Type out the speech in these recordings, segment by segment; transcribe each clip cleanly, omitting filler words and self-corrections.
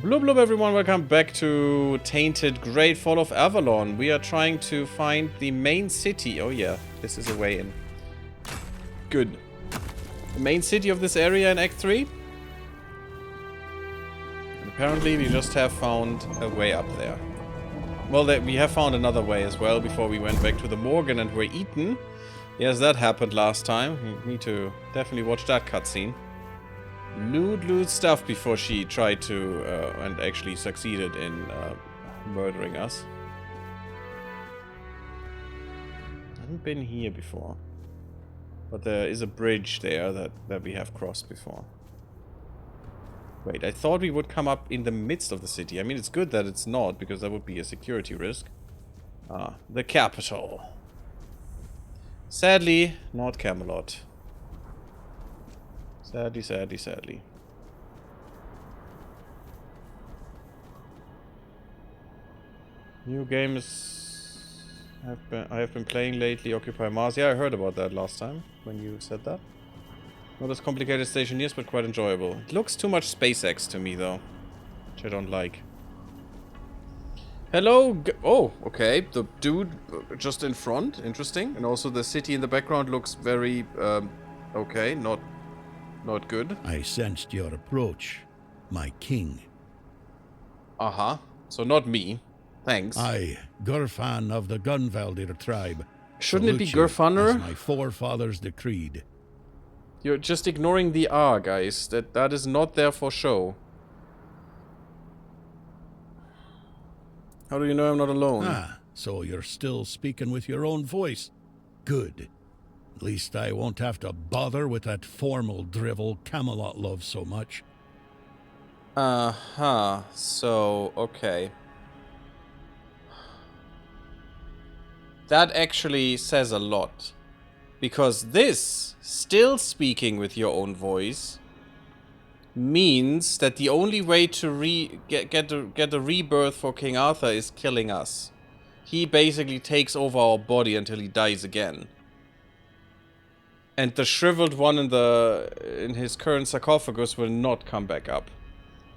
Blub blub everyone, welcome back to Tainted Grail, Fall of Avalon. We are trying to find the main city. Oh yeah, this is a way in. Good. The main city of this area in Act 3. And apparently we just have found a way up there. Well, we have found another way as well before we went back to the Morgan and were eaten. Yes, that happened last time. We need to definitely watch that cutscene. Loot stuff before she tried to, and actually succeeded in murdering us. I haven't been here before. But there is a bridge there that we have crossed before. Wait, I thought we would come up in the midst of the city. I mean, it's good that it's not, because that would be a security risk. Ah, the capital. Sadly, not Camelot. Sadly. New games I have been playing lately. Occupy Mars. Yeah, I heard about that last time when you said that. Not as complicated as Stationeers, but quite enjoyable. It looks too much SpaceX to me, though, which I don't like. Hello. Oh, okay. The dude just in front. Interesting. And also the city in the background looks very okay. Not good. I sensed your approach, my king. Uh-huh. So not me. Thanks. I, Gurfan of the Gunvaldir tribe. Shouldn't it be salute you Gurfanner? as my forefathers decreed. You're just ignoring the R, guys. That is not there for show. How do you know I'm not alone? Ah, so you're still speaking with your own voice. Good. At least I won't have to bother with that formal drivel Camelot loves so much. Uh-huh. So, okay. That actually says a lot. Because this, still speaking with your own voice, means that the only way to get a rebirth for King Arthur is killing us. He basically takes over our body until he dies again. And the shriveled one in his current sarcophagus will not come back up.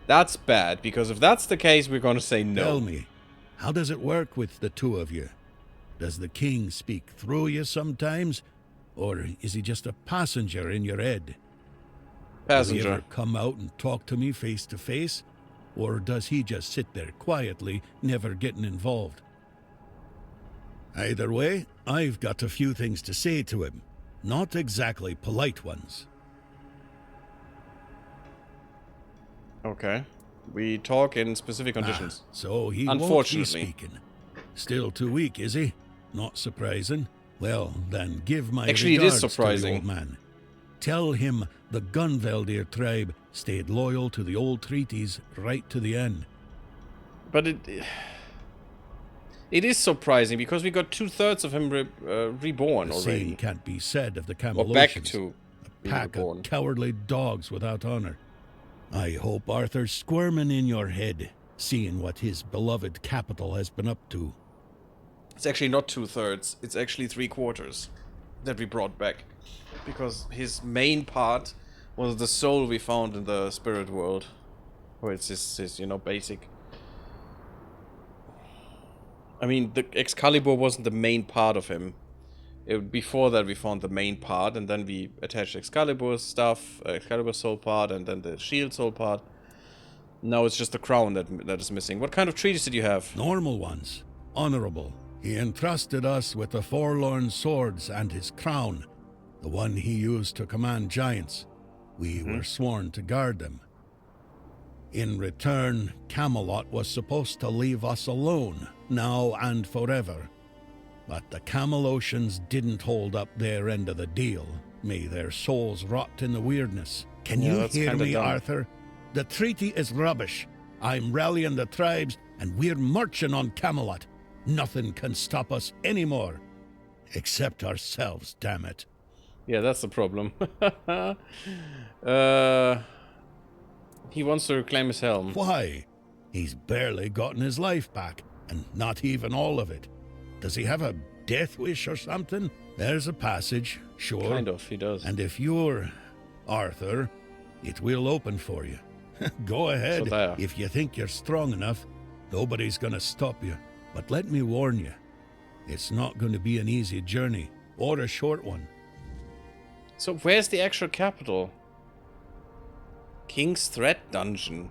That's bad, because if that's the case, we're gonna say no. Tell me, how does it work with the two of you? Does the king speak through you sometimes? Or is he just a passenger in your head? Passenger. Will he ever come out and talk to me face to face? Or does he just sit there quietly, never getting involved? Either way, I've got a few things to say to him. Not exactly polite ones. Okay. We talk in specific conditions. So he won't be speaking. Still too weak, is he? Not surprising. Well, then give my Actually, it is regards surprising. to the old man. Tell him the Gunvaldir tribe stayed loyal to the old treaties right to the end. But it is surprising, because we got 2/3 of him reborn The already. same can't be said of the Or back Camelocians. to A being pack reborn. of cowardly dogs without honor. I hope Arthur's squirming in your head, seeing what his beloved capital has been up to. It's actually not 2/3. It's actually 3/4 that we brought back. Because his main part was the soul we found in the spirit world. Or it's his basic. I mean, the Excalibur wasn't the main part of him. Before that, we found the main part, and then we attached Excalibur stuff, Excalibur soul part, and then the shield soul part. Now it's just the crown that is missing. What kind of treaties did you have? Normal ones. Honorable. He entrusted us with the forlorn swords and his crown, the one he used to command giants. We were sworn to guard them. In return, Camelot was supposed to leave us alone, now and forever. But the Camelocians didn't hold up their end of the deal. May their souls rot in the weirdness. Can you hear me, dumb. Arthur? The treaty is rubbish. I'm rallying the tribes, and we're marching on Camelot. Nothing can stop us anymore. Except ourselves, damn it. Yeah, that's the problem. He wants to reclaim his helm. Why? He's barely gotten his life back, and not even all of it. Does he have a death wish or something? There's a passage, sure. Kind of, he does. And if you're Arthur, it will open for you. Go ahead. there. If you think you're strong enough, nobody's gonna stop you. But let me warn you, it's not going to be an easy journey, or a short one. So where's the actual capital? King's Threat Dungeon.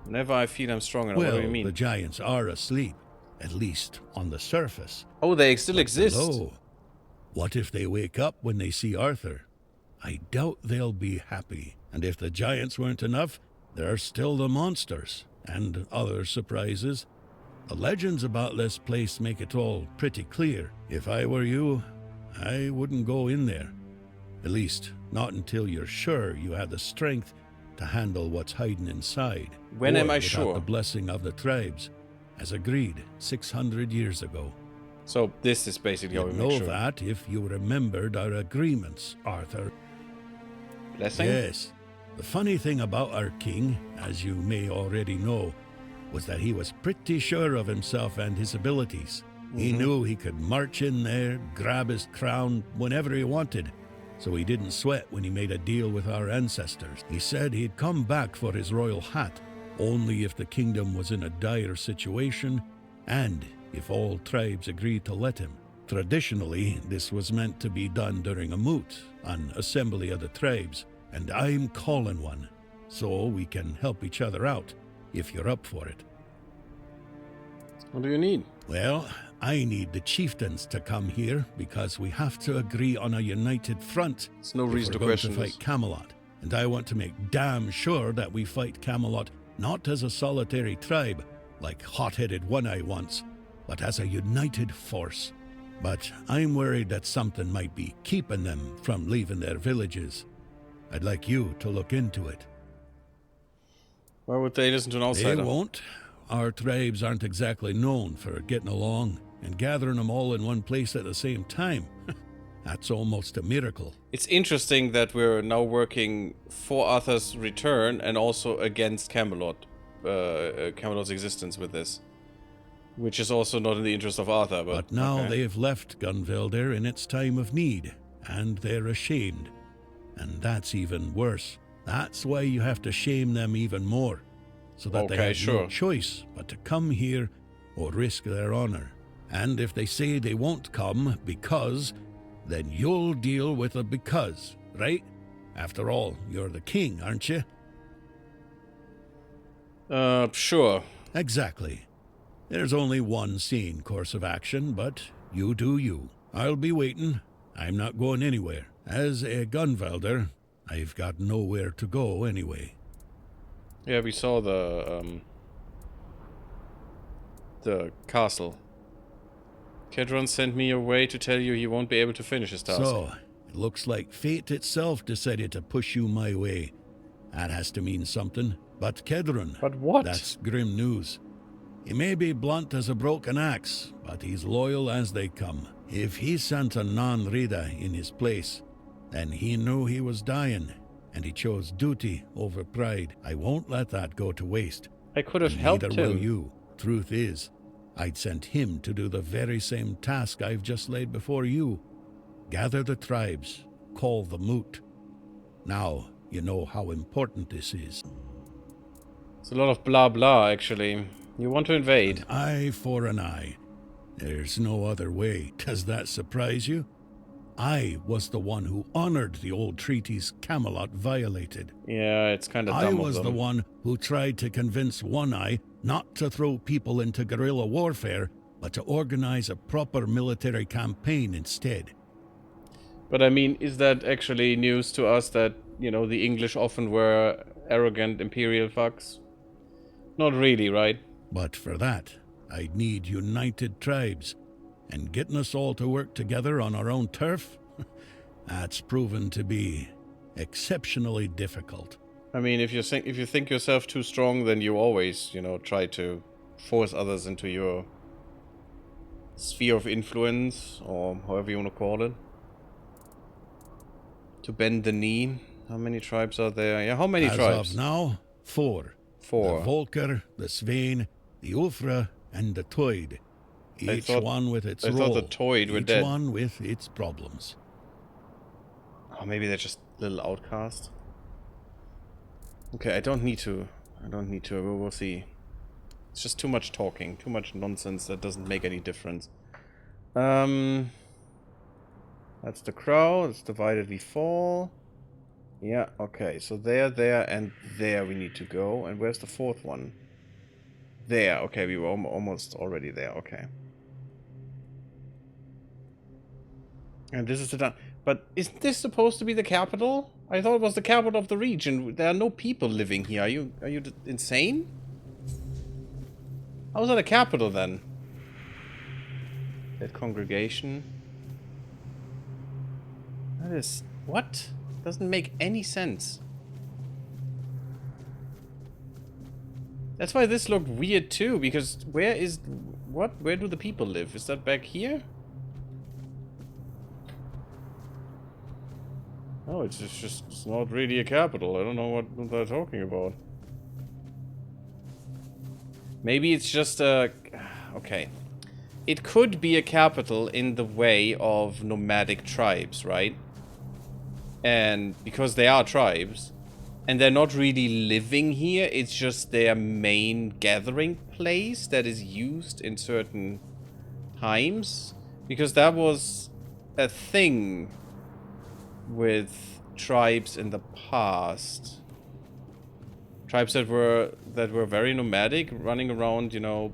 Whenever I feel I'm strong enough, Well, what do you mean? the giants are asleep, at least on the surface. Oh, they still exist. Below, what if they wake up when they see Arthur? I doubt they'll be happy. And if the giants weren't enough, there are still the monsters and other surprises. The legends about this place make it all pretty clear. If I were you, I wouldn't go in there. At least, not until you're sure you have the strength to handle what's hiding inside. When am I without sure? the blessing of the tribes, as agreed 600 years ago. So this is basically how we You'd make know sure. that if you remembered our agreements, Arthur. Blessing? Yes. The funny thing about our king, as you may already know, was that he was pretty sure of himself and his abilities. He knew he could march in there, grab his crown whenever he wanted, so he didn't sweat when he made a deal with our ancestors. He said he'd come back for his royal hat, only if the kingdom was in a dire situation, and if all tribes agreed to let him. Traditionally, this was meant to be done during a moot, an assembly of the tribes, and I'm calling one, so we can help each other out, if you're up for it. What do you need? Well, I need the chieftains to come here because we have to agree on a united front. There's no if reason to we're going question to fight this. Camelot, and I want to make damn sure that we fight Camelot not as a solitary tribe, like hot-headed One-Eye once, but as a united force. But I'm worried that something might be keeping them from leaving their villages. I'd like you to look into it. Why would they listen to an outsider? They won't. Our tribes aren't exactly known for getting along, and gathering them all in one place at the same time, that's almost a miracle. It's interesting that we're now working for Arthur's return and also against Camelot, Camelot's existence with this. Which is also not in the interest of Arthur, But now okay. they've left Gunvelder in its time of need, and they're ashamed. And that's even worse. That's why you have to shame them even more, so that they Okay, have sure. no choice but to come here or risk their honor. And if they say they won't come because, then you'll deal with a because, right? After all, you're the king, aren't you? Sure. Exactly. There's only one sane course of action, but you do you. I'll be waiting. I'm not going anywhere. As a Gunvelder, I've got nowhere to go anyway. Yeah, we saw the castle. Kedron sent me away to tell you he won't be able to finish his task. So, it looks like fate itself decided to push you my way. That has to mean something. But Kedron, But what? that's grim news. He may be blunt as a broken axe, but he's loyal as they come. If he sent a non-Rida in his place, then he knew he was dying, and he chose duty over pride. I won't let that go to waste. I could have And helped neither will him. you. Truth is, I'd sent him to do the very same task I've just laid before you. Gather the tribes, call the moot. Now you know how important this is. It's a lot of blah blah, actually. You want to invade. Eye for an eye. There's no other way. Does that surprise you? I was the one who honored the old treaties Camelot violated. Yeah, it's kind of I dumb was of the them. one who tried to convince One-Eye not to throw people into guerrilla warfare, but to organize a proper military campaign instead. But I mean, is that actually news to us that, you know, the English often were arrogant imperial fucks? Not really, right? But for that, I'd need united tribes. And getting us all to work together on our own turf? That's proven to be exceptionally difficult. I mean, if you think yourself too strong, then you always, you know, try to force others into your sphere of influence, or however you want to call it. To bend the knee. How many tribes are there? Yeah, how many As tribes? of now, 4. 4. The Volker, the Svein, the Ulfra, and the Toyd. Each one with its I role. thought the Toyd were each dead. one with its problems. Oh, maybe they're just little outcasts. Okay, I don't need to. We'll see. It's just too much talking, too much nonsense that doesn't make any difference. That's the crow. It's divided we fall. Yeah, okay. So there, and there we need to go. And where's the fourth one? There. Okay, we were almost already there. Okay. And this is the town. But isn't this supposed to be the capital? I thought it was the capital of the region. There are no people living here. Are you insane? How is that a capital then? That congregation. That is... What? Doesn't make any sense. That's why this looked weird too, because where is... What? Where do the people live? Is that back here? Oh, it's not really a capital. I don't know what they're talking about. Maybe it's just a... Okay. It could be a capital in the way of nomadic tribes, right? And because they are tribes, and they're not really living here, it's just their main gathering place that is used in certain times. Because that was a thing with tribes in the past. Tribes that were very nomadic, running around, you know,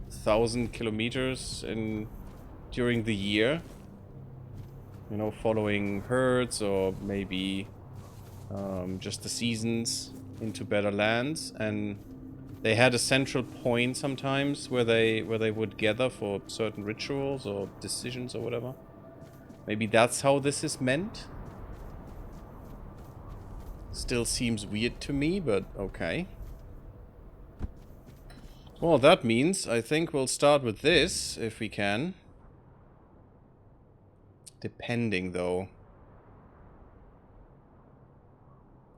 1,000 kilometers during the year. You know, following herds or maybe just the seasons into better lands, and they had a central point sometimes where they would gather for certain rituals or decisions or whatever. Maybe that's how this is meant. Still seems weird to me, but okay. Well, that means I think we'll start with this, if we can. Depending, though.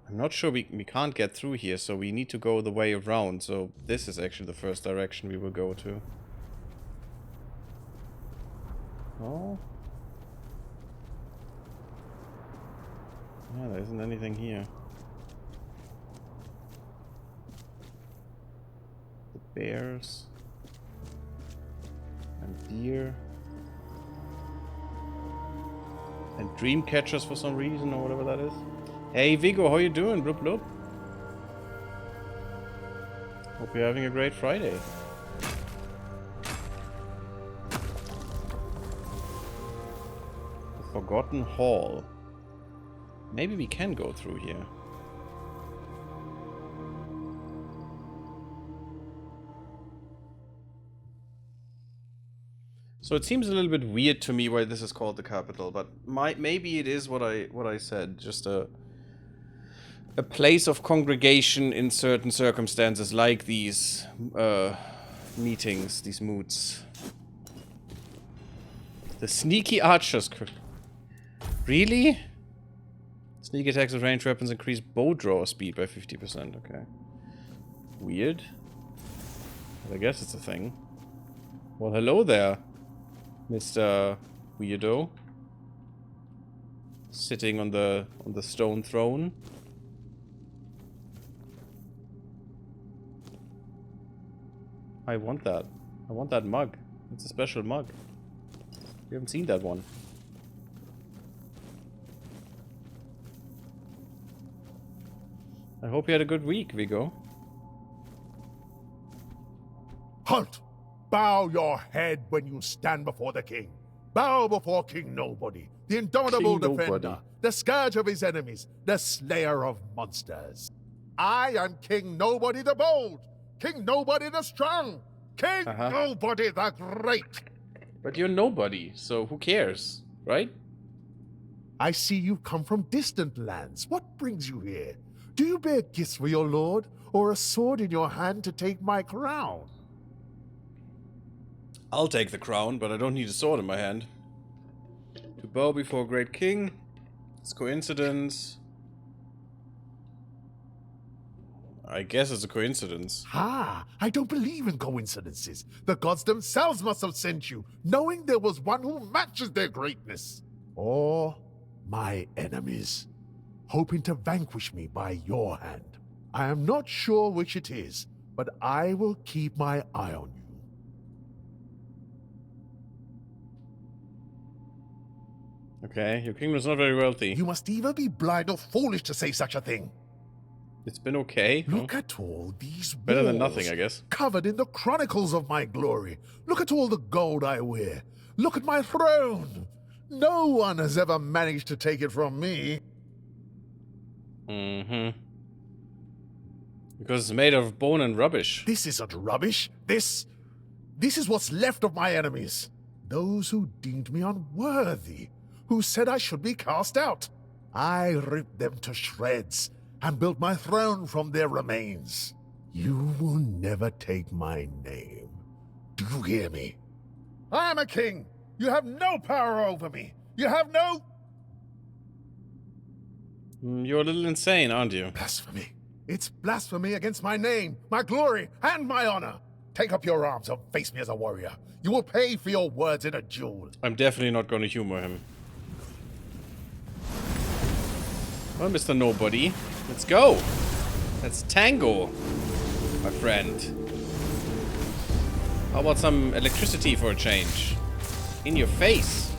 I'm not sure we can't get through here, so we need to go the way around. So this is actually the first direction we will go to. Oh. Yeah, there isn't anything here. The bears. And deer. And dream catchers for some reason, or whatever that is. Hey Vigo, how you doing? Bloop bloop. Hope you're having a great Friday. The Forgotten Hall. Maybe we can go through here. So it seems a little bit weird to me why this is called the capital, but maybe it is what I said, just a place of congregation in certain circumstances, like these meetings, these moots. The sneaky archers. Really? Sneak attacks with ranged weapons increase bow draw speed by 50%. Okay. Weird. But I guess it's a thing. Well, hello there, Mr. Weirdo. Sitting on the stone throne. I want that. I want that mug. It's a special mug. We haven't seen that one. I hope you had a good week, Vigo. Halt! Bow your head when you stand before the king. Bow before King Nobody, the indomitable King defender, Nobody. the scourge of his enemies, the slayer of monsters. I am King Nobody the Bold, King Nobody the Strong, King Nobody the Great. But you're nobody, so who cares, right? I see you come from distant lands. What brings you here? Do you bear gifts for your lord, or a sword in your hand to take my crown? I'll take the crown, but I don't need a sword in my hand. To bow before a great king. It's coincidence. I guess it's a coincidence. Ah, I don't believe in coincidences. The gods themselves must have sent you, knowing there was one who matches their greatness. Or my enemies, hoping to vanquish me by your hand. I am not sure which it is, but I will keep my eye on you. Okay, your kingdom's not very wealthy. You must either be blind or foolish to say such a thing. It's been okay. Look at all these Better walls than nothing, I guess. covered in the chronicles of my glory. Look at all the gold I wear. Look at my throne. No one has ever managed to take it from me. Mm-hmm. Because it's made of bone and rubbish. This isn't rubbish. This is what's left of my enemies. Those who deemed me unworthy, who said I should be cast out. I ripped them to shreds and built my throne from their remains. You will never take my name. Do you hear me? I am a king. You have no power over me. You have no... You're a little insane, aren't you? Blasphemy. It's blasphemy against my name, my glory, and my honor. Take up your arms and face me as a warrior. You will pay for your words in a duel. I'm definitely not going to humor him. Well, Mr. Nobody, let's go. Let's tango, my friend. How about some electricity for a change? In your face.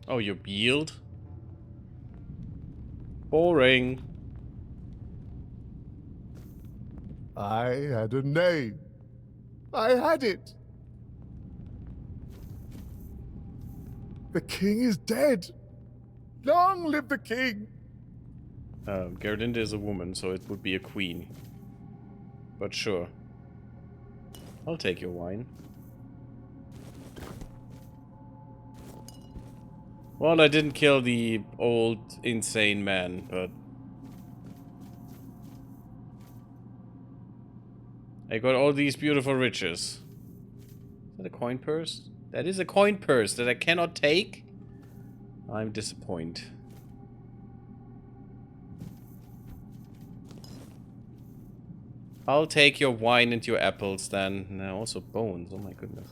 Oh, you yield? Boring. I had a name. I had it. The king is dead. Long live the king. Gerlinda is a woman, so it would be a queen. But sure. I'll take your wine. Well, I didn't kill the old, insane man, but... I got all these beautiful riches. Is that a coin purse? That is a coin purse that I cannot take? I'm disappointed. I'll take your wine and your apples then. No, also bones. Oh my goodness.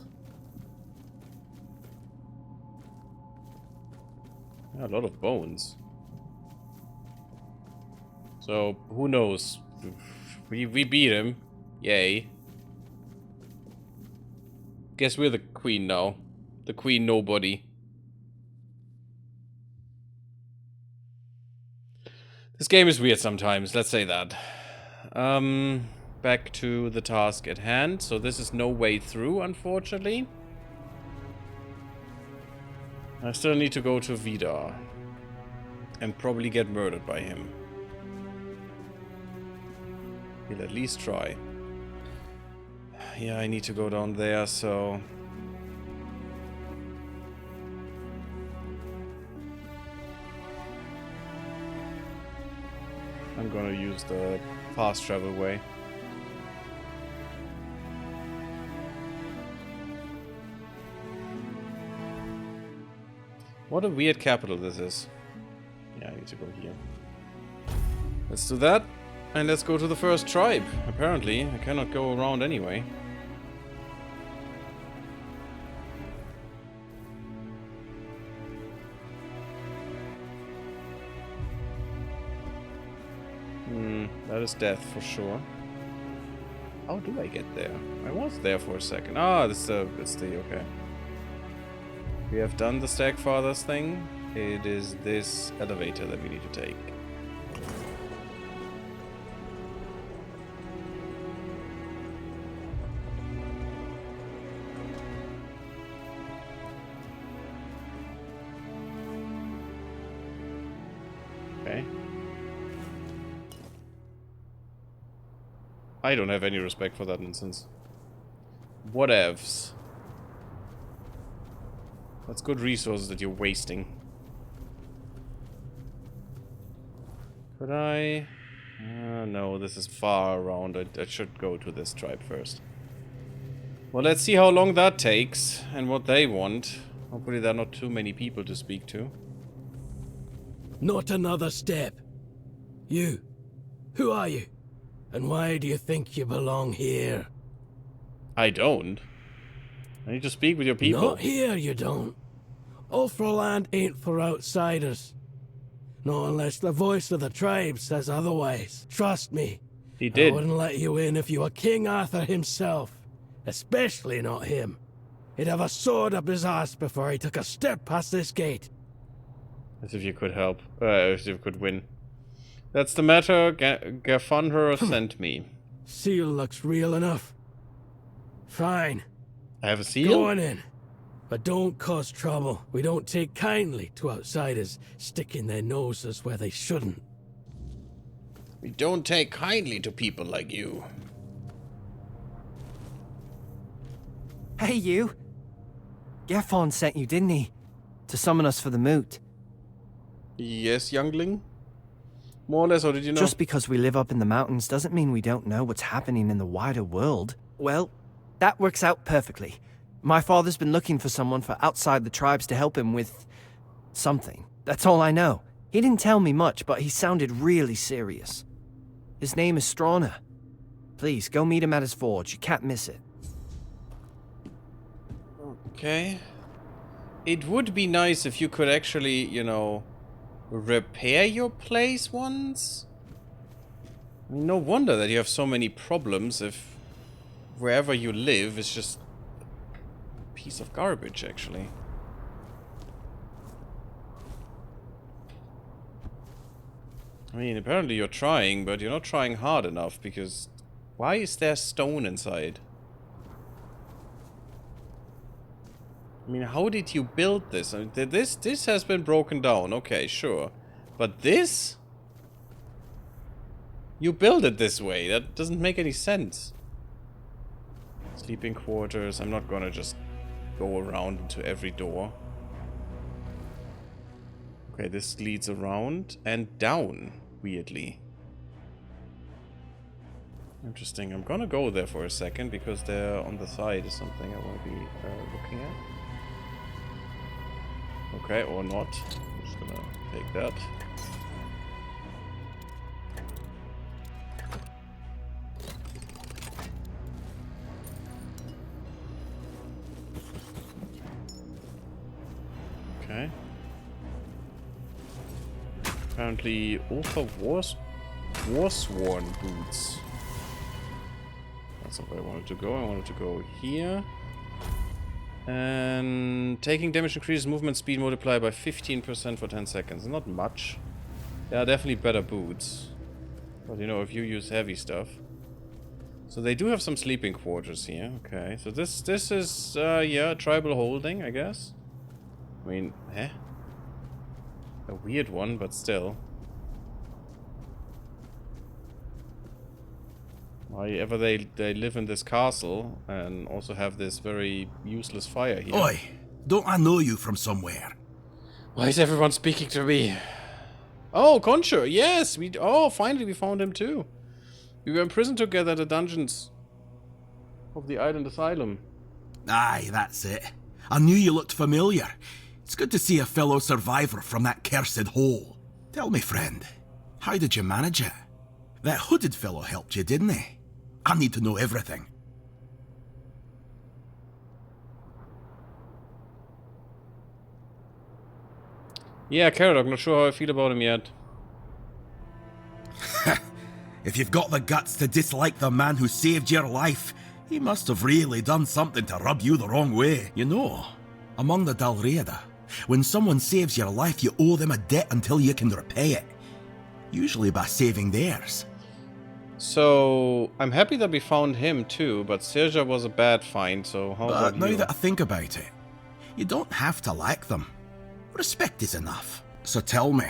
Yeah, a lot of bones. So, who knows? We beat him. Yay. Guess we're the queen now. The queen nobody. This game is weird sometimes, let's say that. Back to the task at hand. So this is no way through, unfortunately. I still need to go to Vidar. And probably get murdered by him. He'll at least try. Yeah, I need to go down there, so... I'm gonna use the fast travel way. What a weird capital this is. Yeah, I need to go here. Let's do that. And let's go to the first tribe. Apparently, I cannot go around anyway. That is death for sure. How do I get there? I was there for a second. Ah, it's the okay. We have done the Stagfathers thing. It is this elevator that we need to take. Okay. I don't have any respect for that nonsense. Whatevs. That's good resources that you're wasting. Could I? No, this is far around. I should go to this tribe first. Well, let's see how long that takes and what they want. Hopefully there are not too many people to speak to. Not another step. You. Who are you? And why do you think you belong here? I don't. I need to speak with your people. Not here, you don't. Ulfraland ain't for outsiders. Not unless the voice of the tribe says otherwise. Trust me. He did. I wouldn't let you in if you were King Arthur himself. Especially not him. He'd have a sword up his ass before he took a step past this gate. As if you could help. As if you could win. That's the matter Gafunher sent me. Seal looks real enough. Fine. I have a seal? Go on in. But don't cause trouble. We don't take kindly to outsiders sticking their noses where they shouldn't. We don't take kindly to people like you. Hey, you. Gefon sent you, didn't he? To summon us for the moot. Yes, youngling? More or less, or did you know? Just because we live up in the mountains doesn't mean we don't know what's happening in the wider world. Well, that works out perfectly. My father's been looking for someone for outside the tribes to help him with something. That's all I know. He didn't tell me much, but he sounded really serious. His name is Strana. Please, go meet him at his forge. You can't miss it. Okay. It would be nice if you could actually, you know, repair your place once. I mean, no wonder that you have so many problems if wherever you live is just a piece of garbage, actually. I mean, apparently you're trying, but you're not trying hard enough, because why is there stone inside? I mean, how did you build this? I mean, this has been broken down, okay, sure. But this? You build it this way, that doesn't make any sense. Sleeping quarters, I'm not gonna just go around into every door. Okay, this leads around and down, weirdly. Interesting. I'm gonna go there for a second because there on the side is something I want to be looking at. Okay, or not. I'm just gonna take that. Okay. Apparently, Ulfa Warsworn boots. That's not where I wanted to go. I wanted to go here. And taking damage increases movement speed multiplied by 15% for 10 seconds. Not much. Yeah, definitely better boots. But you know, if you use heavy stuff. So they do have some sleeping quarters here. Okay, so this is yeah, tribal holding, I guess. I mean, a weird one, but still. Why ever they live in this castle and also have this very useless fire here. Oi, don't I know you from somewhere? Why is everyone speaking to me? Oh, Concher, yes! Finally we found him too. We were imprisoned together at the dungeons of the island asylum. Aye, that's it. I knew you looked familiar. It's good to see a fellow survivor from that cursed hole. Tell me, friend, how did you manage it? That hooded fellow helped you, didn't he? I need to know everything. Yeah, Caradog, not sure how I feel about him yet. If you've got the guts to dislike the man who saved your life, he must have really done something to rub you the wrong way. You know, among the Dalriada, when someone saves your life, you owe them a debt until you can repay it. Usually by saving theirs. So, I'm happy that we found him too, but Serja was a bad find, so how about you? Now that I think about it, you don't have to like them. Respect is enough. So tell me,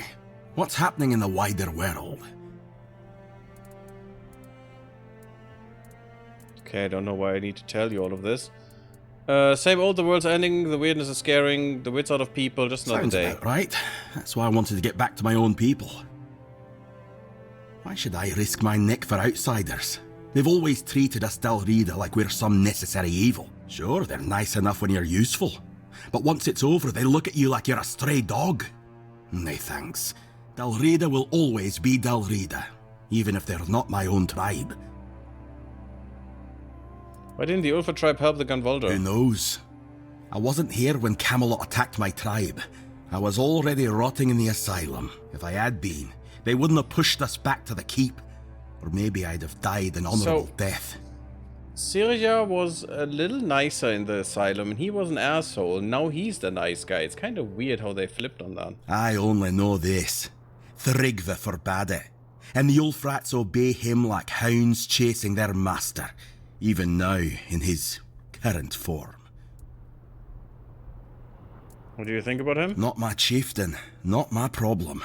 what's happening in the wider world? Okay, I don't know why I need to tell you all of this. Same old, the world's ending, the weirdness is scaring, the wits out of people, just another Sounds day. about right. That's why I wanted to get back to my own people. Why should I risk my neck for outsiders? They've always treated us Dalriada like we're some necessary evil. Sure, they're nice enough when you're useful. But once it's over, they look at you like you're a stray dog. Nay, thanks. Dalriada will always be Dalriada, even if they're not my own tribe. Why didn't the Ulfa tribe help the Gunvalder? Who knows? I wasn't here when Camelot attacked my tribe. I was already rotting in the asylum. If I had been, they wouldn't have pushed us back to the keep. Or maybe I'd have died an honorable death. Syria was a little nicer in the asylum, and he was an asshole. Now he's the nice guy. It's kind of weird how they flipped on that. I only know this. Thrigve forbade it. And the Ulfrats obey him like hounds chasing their master, even now in his current form. What do you think about him? Not my chieftain, not my problem.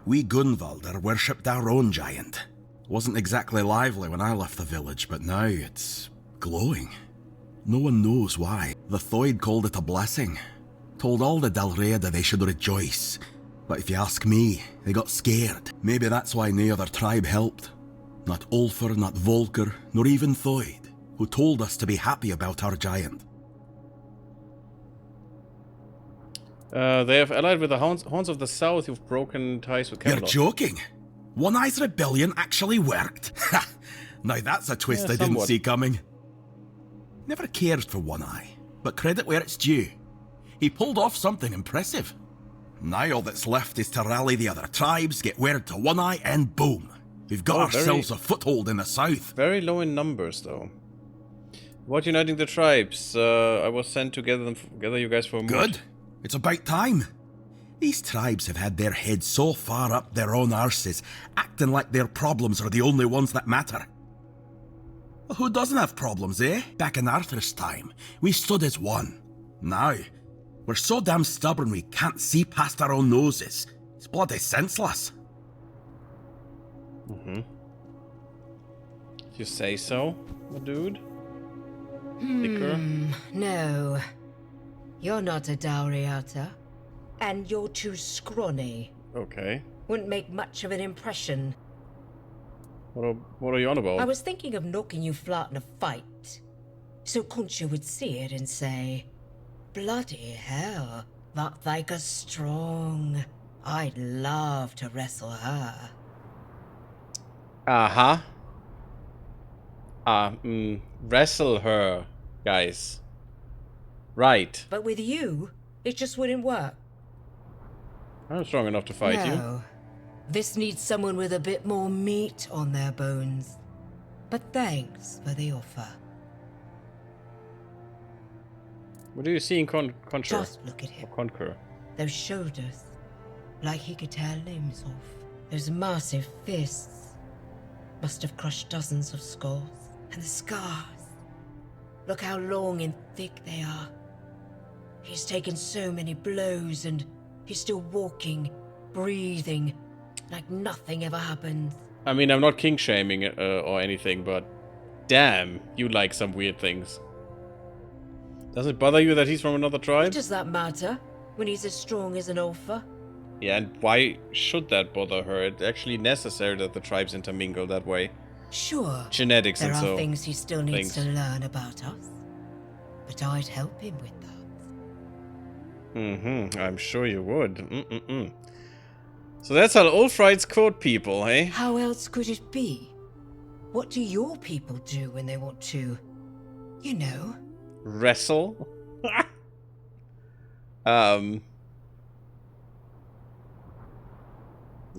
We Gunvalder worshipped our own giant. Wasn't exactly lively when I left the village, but now it's glowing. No one knows why. The Thoid called it a blessing. Told all the Dalriada they should rejoice. But if you ask me, they got scared. Maybe that's why no other tribe helped. Not Ulfr, not Volker, nor even Thoid, who told us to be happy about our giant. They have allied with the Horns of the South who've broken ties with Camelot. You're joking? One Eye's rebellion actually worked? Now that's a twist I didn't see coming. Never cared for One Eye, but credit where it's due. He pulled off something impressive. Now all that's left is to rally the other tribes, get word to One Eye, and boom. We've got ourselves a foothold in the south. Very low in numbers, though. What uniting the tribes? I was sent to gather you guys for a Good. It's about time. These tribes have had their heads so far up their own arses, acting like their problems are the only ones that matter. Well, who doesn't have problems, eh? Back in Arthur's time, we stood as one. Now, we're so damn stubborn we can't see past our own noses. It's bloody senseless. If you say so, my dude. Thicker. No. You're not a Dalriata. And you're too scrawny. Okay. Wouldn't make much of an impression. What are you on about? I was thinking of knocking you flat in a fight. So Concha would see it and say, bloody hell, that Thyka's strong. I'd love to wrestle her. Wrestle her, guys. Right. But with you, it just wouldn't work. I'm strong enough to fight you. This needs someone with a bit more meat on their bones. But thanks for the offer. What do you see in Conquer? Just look at him. Conquer. Those shoulders, like he could tear limbs off. Those massive fists must have crushed dozens of skulls. And the scars. Look how long and thick they are. He's taken so many blows and he's still walking, breathing, like nothing ever happened. I mean, I'm not king-shaming or anything, but damn, you like some weird things. Does it bother you that he's from another tribe? Does that matter when he's as strong as an Ulfr? Yeah, and why should that bother her? It's actually necessary that the tribes intermingle that way. Sure. Genetics and so. There are things he still needs to learn about us. But I'd help him with that. I'm sure you would. So that's how Ulfrites quote people, eh? How else could it be? What do your people do when they want to, you know? Wrestle? You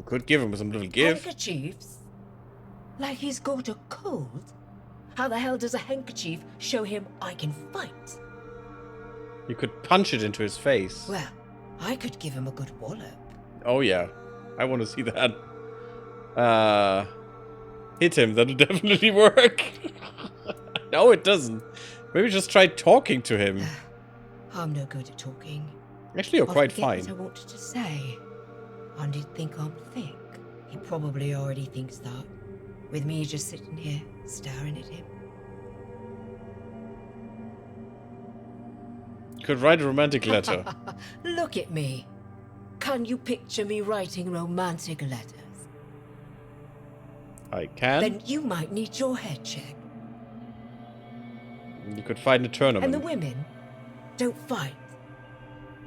could give him some little gift. Handkerchiefs? Like he's got a cold? How the hell does a handkerchief show him I can fight? You could punch it into his face. Well, I could give him a good wallop. Oh yeah, I want to see that. Hit him, that'll definitely work. No, it doesn't. Maybe just try talking to him. I'm no good at talking. Actually, you're quite fine. What I wanted to say. And he'd think I'm thick. He probably already thinks that. With me just sitting here, staring at him. Could write a romantic letter. Look at me. Can you picture me writing romantic letters? I can. Then you might need your head checked. You could fight in a tournament. And the women don't fight.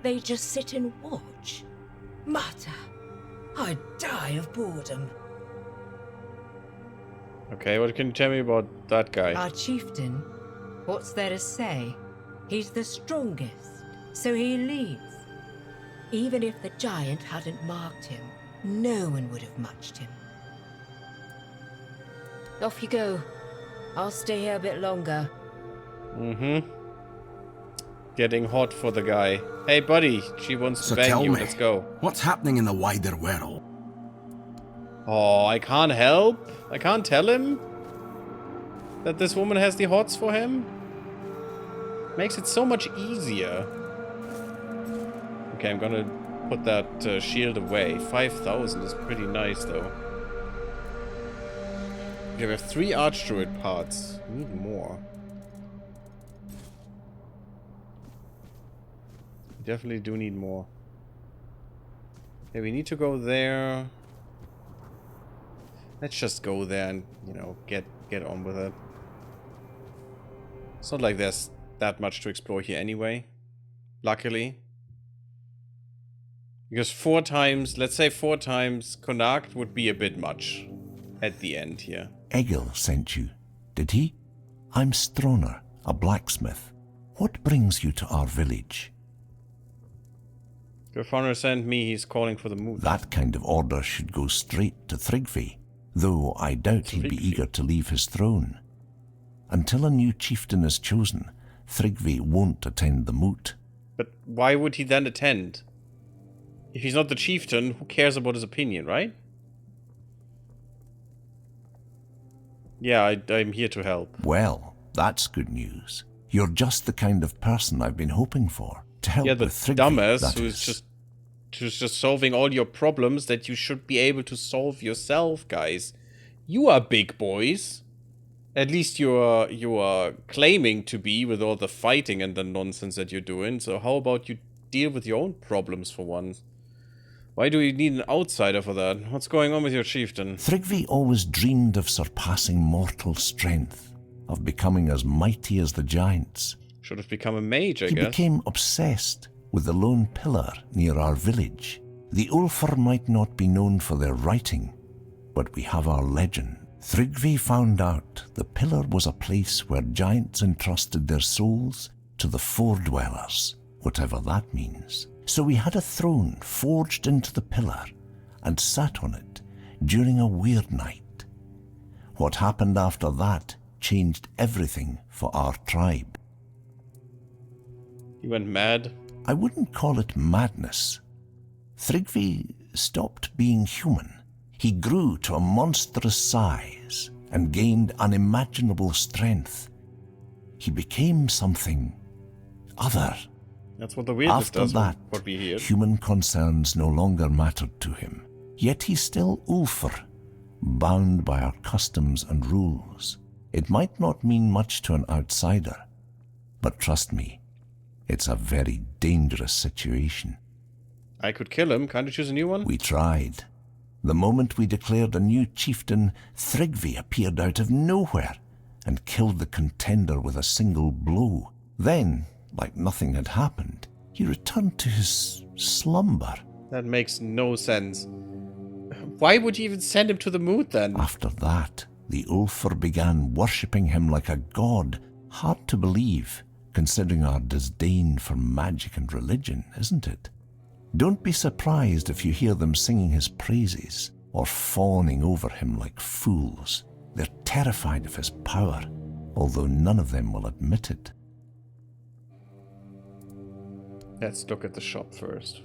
They just sit and watch. Mata, I'd die of boredom. Okay, what can you tell me about that guy? Our chieftain, what's there to say? He's the strongest, so he leads. Even if the giant hadn't marked him, no one would have matched him. Off you go. I'll stay here a bit longer. Mm-hmm. Getting hot for the guy. Hey, buddy, she wants to So bang tell you. me, Let's go. what's happening in the wider world? Oh, I can't help. I can't tell him that this woman has the hots for him. Makes it so much easier. Okay, I'm gonna put that shield away. 5,000 is pretty nice, though. Okay, we have 3 Archdruid parts. We need more. We definitely do need more. Okay, we need to go there. Let's just go there and, you know, get on with it. It's not like there's that much to explore here anyway. Luckily. Because 4 times, let's say 4 times, Connacht would be a bit much at the end here. Egil sent you, did he? I'm Stroner, a blacksmith. What brings you to our village? Griffoner sent me, he's calling for the moot. That kind of order should go straight to Thrigvi, though I doubt he'd be eager to leave his throne. Until a new chieftain is chosen, Thrigvi won't attend the moot. But why would he then attend? If he's not the chieftain, who cares about his opinion, right? Yeah, I'm here to help. Well, that's good news. You're just the kind of person I've been hoping for. To help Yeah, the with Thrigvi, dumbass who's just solving all your problems that you should be able to solve yourself, guys. You are big boys. At least you are claiming to be with all the fighting and the nonsense that you're doing. So how about you deal with your own problems for once? Why do you need an outsider for that? What's going on with your chieftain? Thrigvi always dreamed of surpassing mortal strength, of becoming as mighty as the giants. Should have become a mage, I He guess. became obsessed with the lone pillar near our village. The Ulfr might not be known for their writing, but we have our legend. Thrigvi found out the pillar was a place where giants entrusted their souls to the Fore-dwellers, whatever that means. So we had a throne forged into the pillar and sat on it during a weird night. What happened after that changed everything for our tribe. He went mad. I wouldn't call it madness. Thrigvi stopped being human. He grew to a monstrous size and gained unimaginable strength. He became something other. That's what the weirdness After does, that, what we hear. human concerns no longer mattered to him. Yet he's still Ulfr, bound by our customs and rules. It might not mean much to an outsider, but trust me, it's a very dangerous situation. I could kill him. Can't you choose a new one? We tried. The moment we declared a new chieftain, Thrigvi appeared out of nowhere and killed the contender with a single blow. Then, like nothing had happened, he returned to his slumber. That makes no sense. Why would you even send him to the moot then? After that, the Ulfr began worshipping him like a god. Hard to believe, considering our disdain for magic and religion, isn't it? Don't be surprised if you hear them singing his praises or fawning over him like fools. They're terrified of his power, although none of them will admit it. Let's look at the shop first.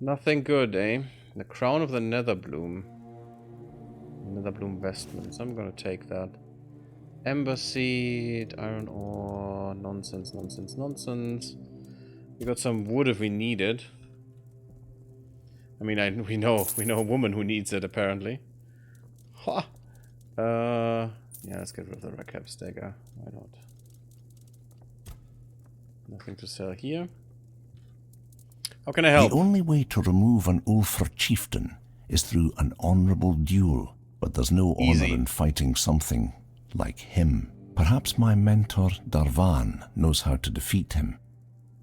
Nothing good, eh? The crown of the Netherbloom. Netherbloom vestments. I'm gonna take that. Ember seed, iron ore, nonsense, nonsense, nonsense. We got some wood if we need it. I mean, we know a woman who needs it apparently. Ha! Yeah, let's get rid of the recap stagger. Why not? Nothing to sell here. How can I help? The only way to remove an Ulfr chieftain is through an honourable duel, but there's no honour in fighting something like him. Perhaps my mentor, Darvan, knows how to defeat him.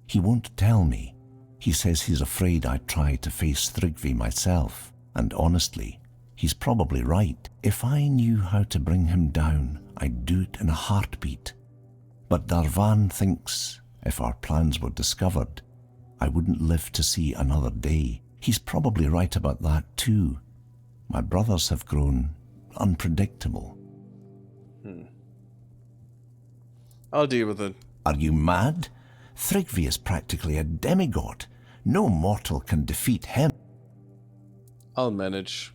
He won't tell me. He says he's afraid I'd try to face Thrigvi myself, and honestly, he's probably right. If I knew how to bring him down, I'd do it in a heartbeat. But Darvan thinks if our plans were discovered, I wouldn't live to see another day. He's probably right about that too. My brothers have grown unpredictable. I'll deal with it. Are you mad? Thrigvi is practically a demigod. No mortal can defeat him. I'll manage.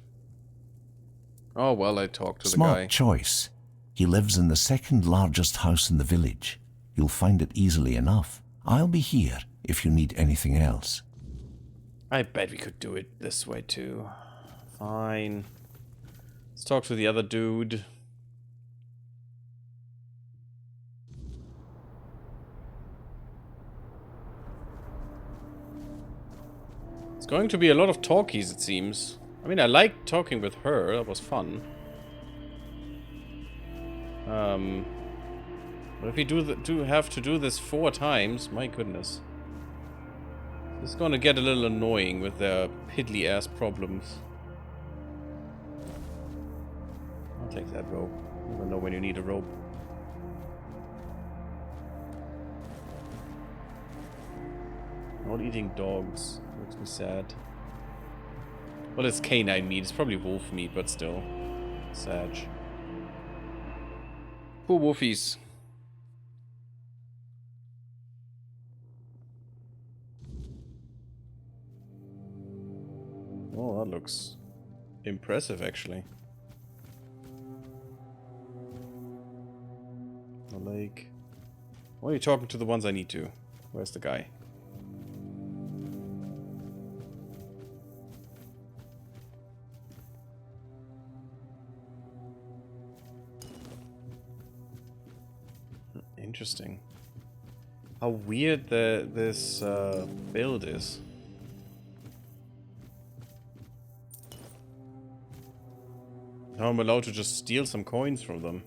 Oh, well, I talked to the Smart guy. choice. He lives in the second largest house in the village. You'll find it easily enough. I'll be here if you need anything else. I bet we could do it this way too. Fine. Let's talk to the other dude. It's going to be a lot of talkies, it seems. I mean, I liked talking with her. That was fun. But if we do have to do this 4 times, my goodness. It's gonna get a little annoying with their piddly-ass problems. I'll take that rope. You never know when you need a rope. Not eating dogs. Makes me sad. Well, it's canine meat. It's probably wolf meat, but still. Sad. Poor wolfies. Oh, that looks impressive, actually. The lake. Why are you talking to the ones I need to? Where's the guy? Interesting. How weird this build is. How I'm allowed to just steal some coins from them.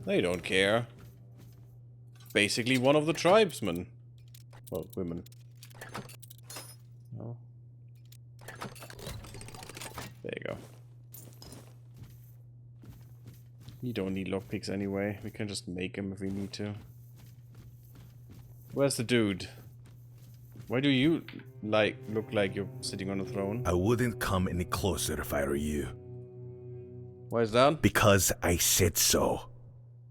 They don't care. Basically one of the tribesmen. Well, women. Oh. There you go. We don't need lockpicks anyway. We can just make them if we need to. Where's the dude? Why do you look like you're sitting on a throne? I wouldn't come any closer if I were you. Why is that? Because I said so.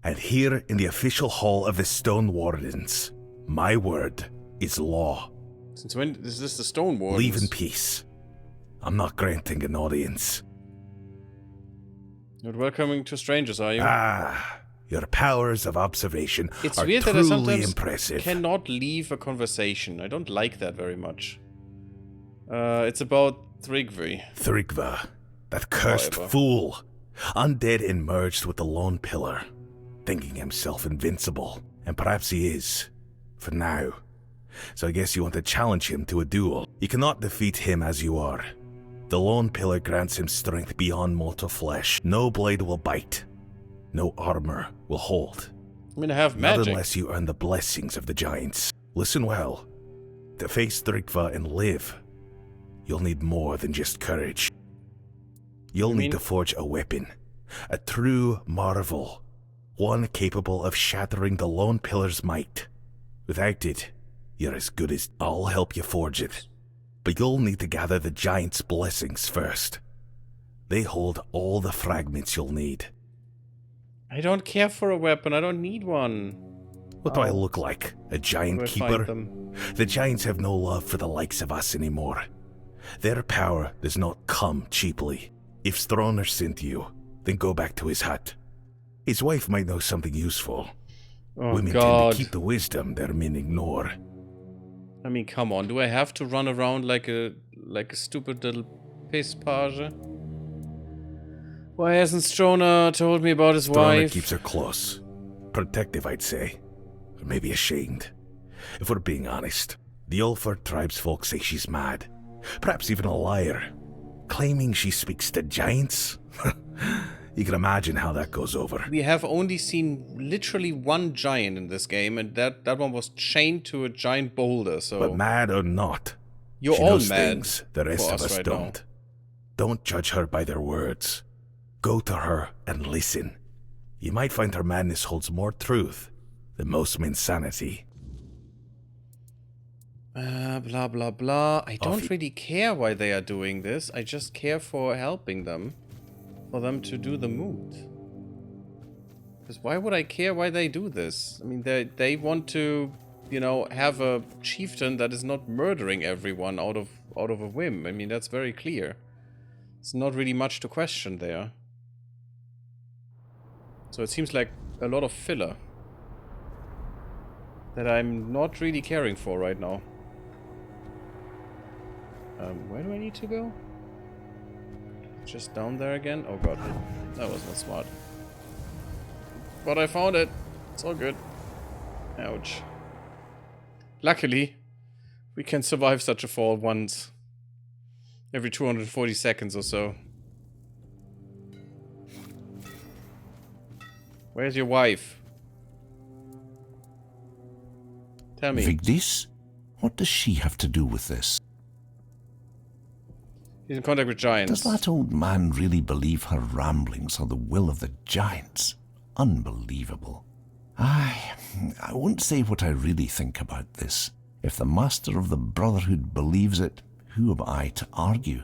And here in the official hall of the Stone Wardens, my word is law. Since when is this the Stone Wardens? Leave in peace. I'm not granting an audience. Not welcoming to strangers, are you? Ah, your powers of observation It's are weird that I truly sometimes impressive. cannot leave a conversation. I don't like that very much. It's about Thrigvi. Thrigva, that cursed Whatever. fool. Undead and merged with the Lone Pillar, thinking himself invincible. And perhaps he is, for now. So I guess you want to challenge him to a duel. You cannot defeat him as you are. The Lone Pillar grants him strength beyond mortal flesh. No blade will bite. No armor will hold. I mean, I have Not magic. unless you earn the blessings of the giants. Listen well. To face Thrigva and live, you'll need more than just courage. You'll need to forge a weapon. A true marvel. One capable of shattering the Lone Pillar's might. Without it, you're as good as I'll help you forge it. But you'll need to gather the giants' blessings first. They hold all the fragments you'll need. I don't care for a weapon. I don't need one. What do I look like? A giant Where do I keeper? find them? The giants have no love for the likes of us anymore. Their power does not come cheaply. If Stroner sent you, then go back to his hut. His wife might know something useful. Oh, Women God. tend to keep the wisdom their men ignore. I mean, come on. Do I have to run around like a stupid little piss page? Why hasn't Stroner told me about his Stroner wife? keeps her close. Protective, I'd say. Or maybe ashamed. If we're being honest, the Ulford tribesfolk say she's mad. Perhaps even a liar. Claiming she speaks to giants? You can imagine how that goes over. We have only seen literally one giant in this game, and that one was chained to a giant boulder, so... But mad or not, You're she all knows mad things the rest for of us us right don't. now. Don't judge her by their words. Go to her and listen. You might find her madness holds more truth than most men's sanity. Blah, blah, blah. I don't really care why they are doing this. I just care for helping them. For them to do the moot. Because why would I care why they do this? I mean, they want to, you know, have a chieftain that is not murdering everyone out of a whim. I mean, that's very clear. It's not really much to question there. So it seems like a lot of filler. That I'm not really caring for right now. Where do I need to go? Just down there again? Oh god, that was not smart. But I found it. It's all good. Ouch. Luckily, we can survive such a fall once. Every 240 seconds or so. Where's your wife? Tell me. Vigdis? What does she have to do with this? He's in contact with giants. Does that old man really believe her ramblings are the will of the giants? Unbelievable. I won't say what I really think about this. If the Master of the Brotherhood believes it, who am I to argue?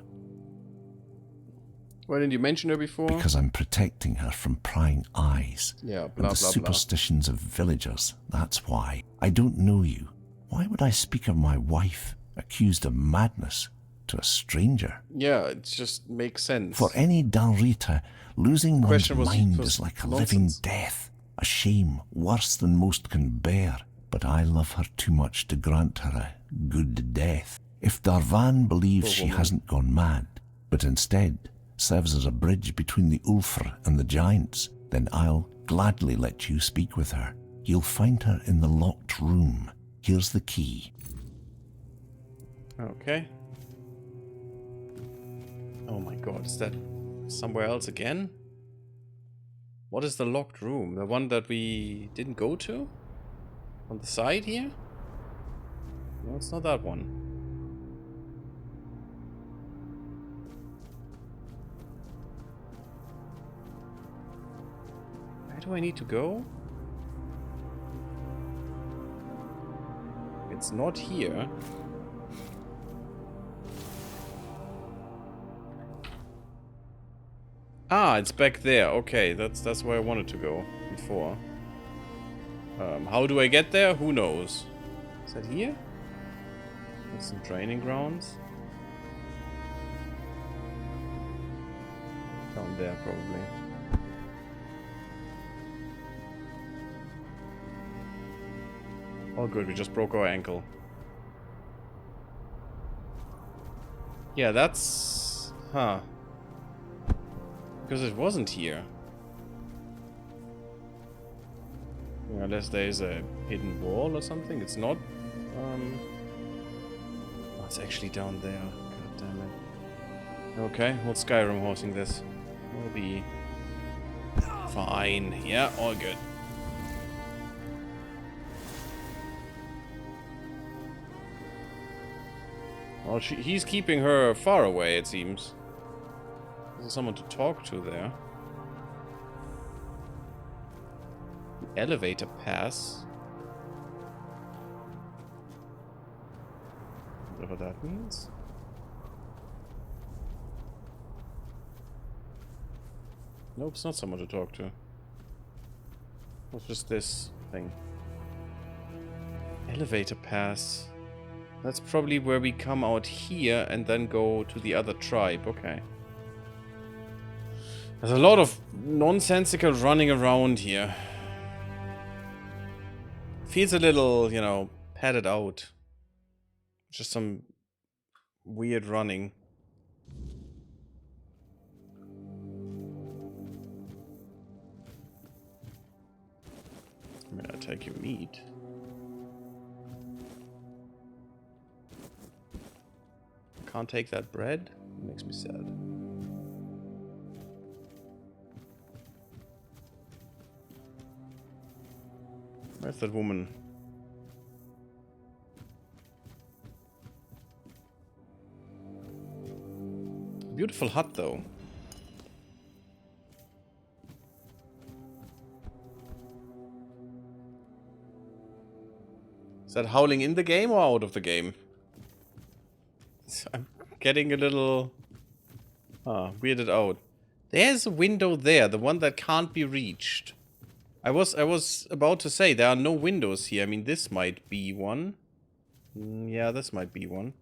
Why didn't you mention her before? Because I'm protecting her from prying eyes. Yeah, and the superstitions of villagers, that's why. I don't know you. Why would I speak of my wife, accused of madness, to a stranger? Yeah, it just makes sense. For any Dalrita, losing one's mind is like a living death, a shame worse than most can bear. But I love her too much to grant her a good death. If Darvan believes she hasn't gone mad, but instead serves as a bridge between the Ulfr and the giants, then I'll gladly let you speak with her. You'll find her in the locked room. Here's the key. Okay. Oh my god, is that somewhere else again? What is the locked room? The one that we didn't go to? On the side here? No, it's not that one. Where do I need to go? It's not here. Ah, it's back there. Okay, that's where I wanted to go before. How do I get there? Who knows? Is that here? There's some training grounds. Down there, probably. Oh good, we just broke our ankle. Yeah, that's... Huh. Because it wasn't here. Unless there's a hidden wall or something. It's not. Oh, it's actually down there. God damn it. Okay, we'll Skyrim horsing this. We'll be fine. Yeah, all good. Well, he's keeping her far away, it seems. There's someone to talk to there. The elevator pass. Whatever that means. Nope, it's not someone to talk to. What's just this thing? Elevator pass. That's probably where we come out here and then go to the other tribe. Okay. There's a lot of nonsensical running around here. Feels a little, you know, padded out. Just some weird running. I mean, I'll take your meat. Can't take that bread? It makes me sad. Where's that woman? Beautiful hut, though. Is that howling in the game or out of the game? I'm getting a little weirded out. There's a window there, the one that can't be reached. I was about to say there are no windows here. I mean, this might be one. Yeah, this might be one.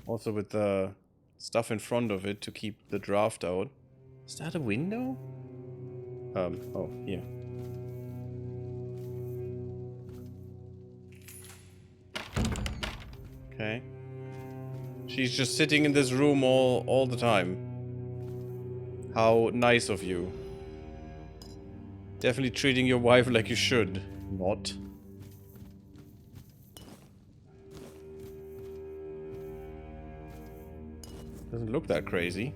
Also with the stuff in front of it to keep the draft out. Is that a window? Oh, yeah. Okay. She's just sitting in this room all the time. How nice of you. Definitely treating your wife like you should. Not. Doesn't look that crazy.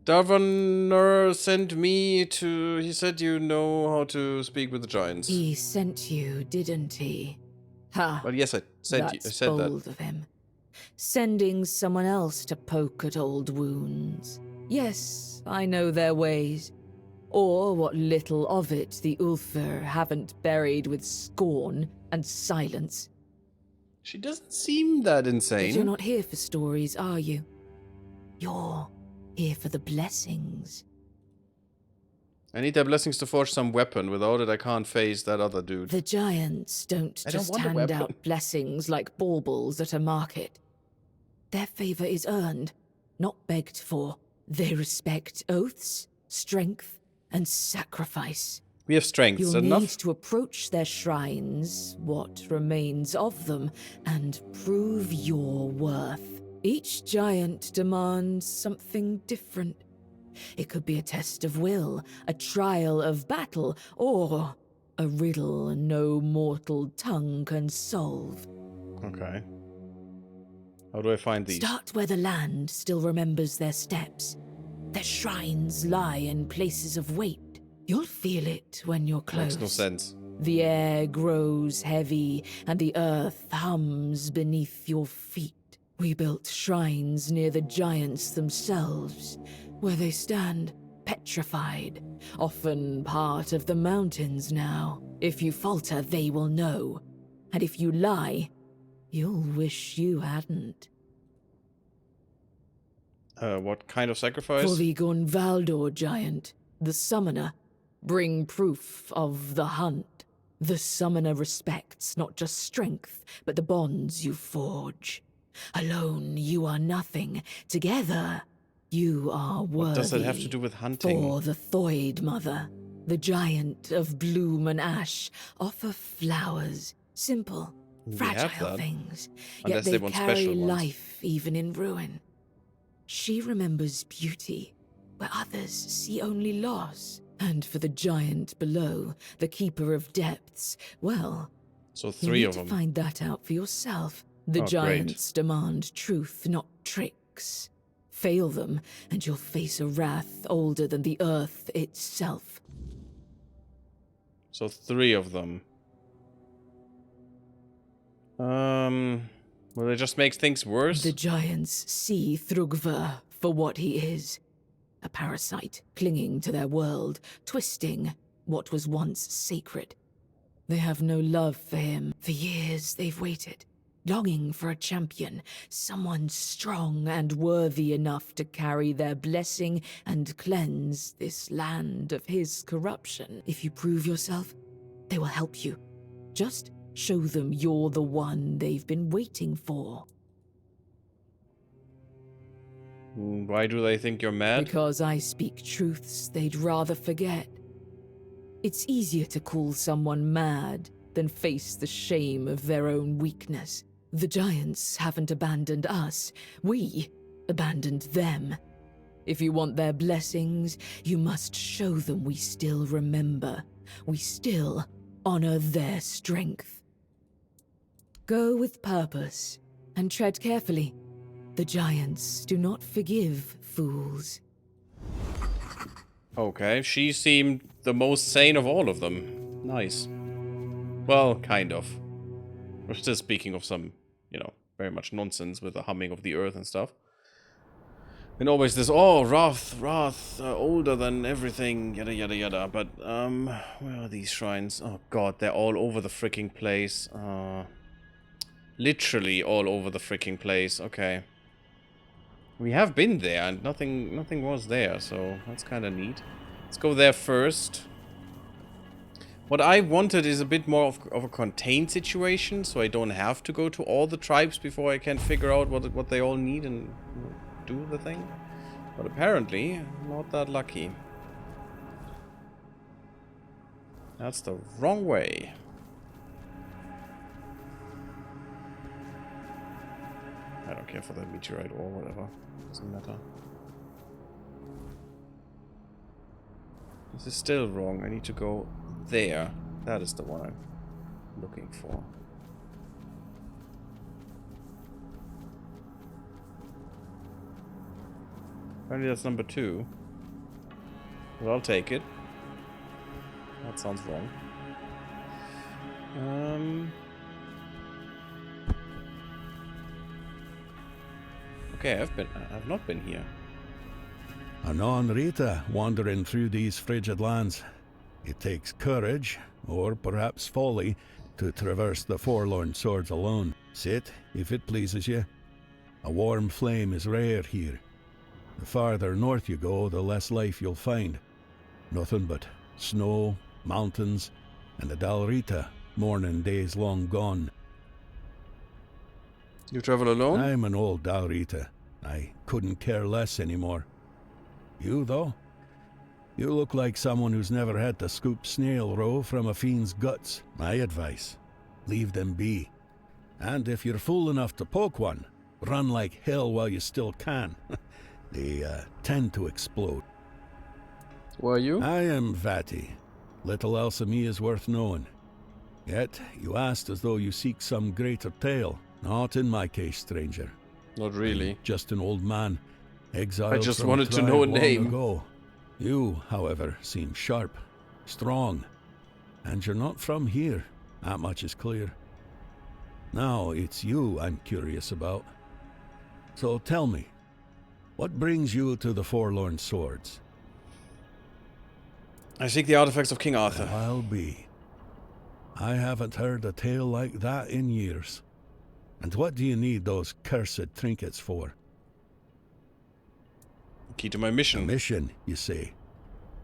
Darvaner sent me to... He said you know how to speak with the giants. He sent you, didn't he? Ha! Well, yes, I said that. That's bold of him. Sending someone else to poke at old wounds. Yes, I know their ways. Or what little of it the Ulfr haven't buried with scorn and silence. She doesn't seem that insane. But you're not here for stories, are you? You're here for the blessings. I need their blessings to forge some weapon. Without it, I can't face that other dude. The giants don't just hand out blessings like baubles at a market. Their favor is earned, not begged for. They respect oaths, strength, and sacrifice. We have strength, You'll enough? need to approach their shrines, what remains of them, and prove your worth. Each giant demands something different. It could be a test of will, a trial of battle, or a riddle no mortal tongue can solve. Okay. How do I find these? Start where the land still remembers their steps. Their shrines lie in places of weight. You'll feel it when you're close. Makes no sense. The air grows heavy, and the earth hums beneath your feet. We built shrines near the giants themselves, where they stand petrified, often part of the mountains now. If you falter, they will know. And if you lie, you'll wish you hadn't. What kind of sacrifice? For the Gonvaldor giant, the summoner, bring proof of the hunt. The summoner respects not just strength, but the bonds you forge. Alone, you are nothing. Together, you are worthy. What does that have to do with hunting? For the Thoid Mother, the giant of bloom and ash, offer flowers, simple, fragile things. Unless Yet they they want carry special ones. life even in ruin. She remembers beauty, where others see only loss. And for the giant below, the keeper of depths, well, So you 3 need of to them. find that out for yourself. The Oh, great. giants demand truth, not tricks. Fail them, and you'll face a wrath older than the earth itself. So 3 of them. Well, it just makes things worse. The giants see Thrugva for what he is. A parasite clinging to their world, twisting what was once sacred. They have no love for him. For years they've waited, longing for a champion, someone strong and worthy enough to carry their blessing and cleanse this land of his corruption. If you prove yourself, they will help you. Just show them you're the one they've been waiting for. Why do they think you're mad? Because I speak truths they'd rather forget. It's easier to call someone mad than face the shame of their own weakness. The giants haven't abandoned us. We abandoned them. If you want their blessings, you must show them we still remember. We still honor their strength. Go with purpose and tread carefully. The giants do not forgive fools. Okay, she seemed the most sane of all of them. Nice. Well, kind of. We're still speaking of some, you know, very much nonsense with the humming of the earth and stuff. And always this, oh, Wrath, older than everything, yada yada yada. But, where are these shrines? Oh god, they're all over the freaking place. Literally all over the freaking place, okay. We have been there, and nothing was there, so that's kind of neat. Let's go there first. What I wanted is a bit more of a contained situation, so I don't have to go to all the tribes before I can figure out what they all need and do the thing. But apparently, not that lucky. That's the wrong way. I don't care for that meteorite or whatever. Doesn't matter. This is still wrong. I need to go there. That is the one I'm looking for. Apparently that's number 2. But I'll take it. That sounds wrong. Okay, I've not been here. Anon Rita, wandering through these frigid lands. It takes courage, or perhaps folly, to traverse the forlorn swords alone. Sit, if it pleases you. A warm flame is rare here. The farther north you go, the less life you'll find. Nothing but snow, mountains, and the Dalrita, mourning days long gone. You travel alone? I'm an old Dalrita. I couldn't care less anymore. You, though? You look like someone who's never had to scoop snail roe from a fiend's guts. My advice, leave them be. And if you're fool enough to poke one, run like hell while you still can. They tend to explode. Who are you? I am Vati. Little else of me is worth knowing. Yet, you asked as though you seek some greater tale. Not in my case, stranger. Not really. I'm just an old man, exiled I just from wanted to tribe know a long name. ago. You, however, seem sharp, strong, and you're not from here. That much is clear. Now, it's you I'm curious about. So tell me, what brings you to the Forlorn Swords? I seek the artifacts of King Arthur. I'll be. I haven't heard a tale like that in years. And what do you need those cursed trinkets for? Key to my mission. A mission, you say?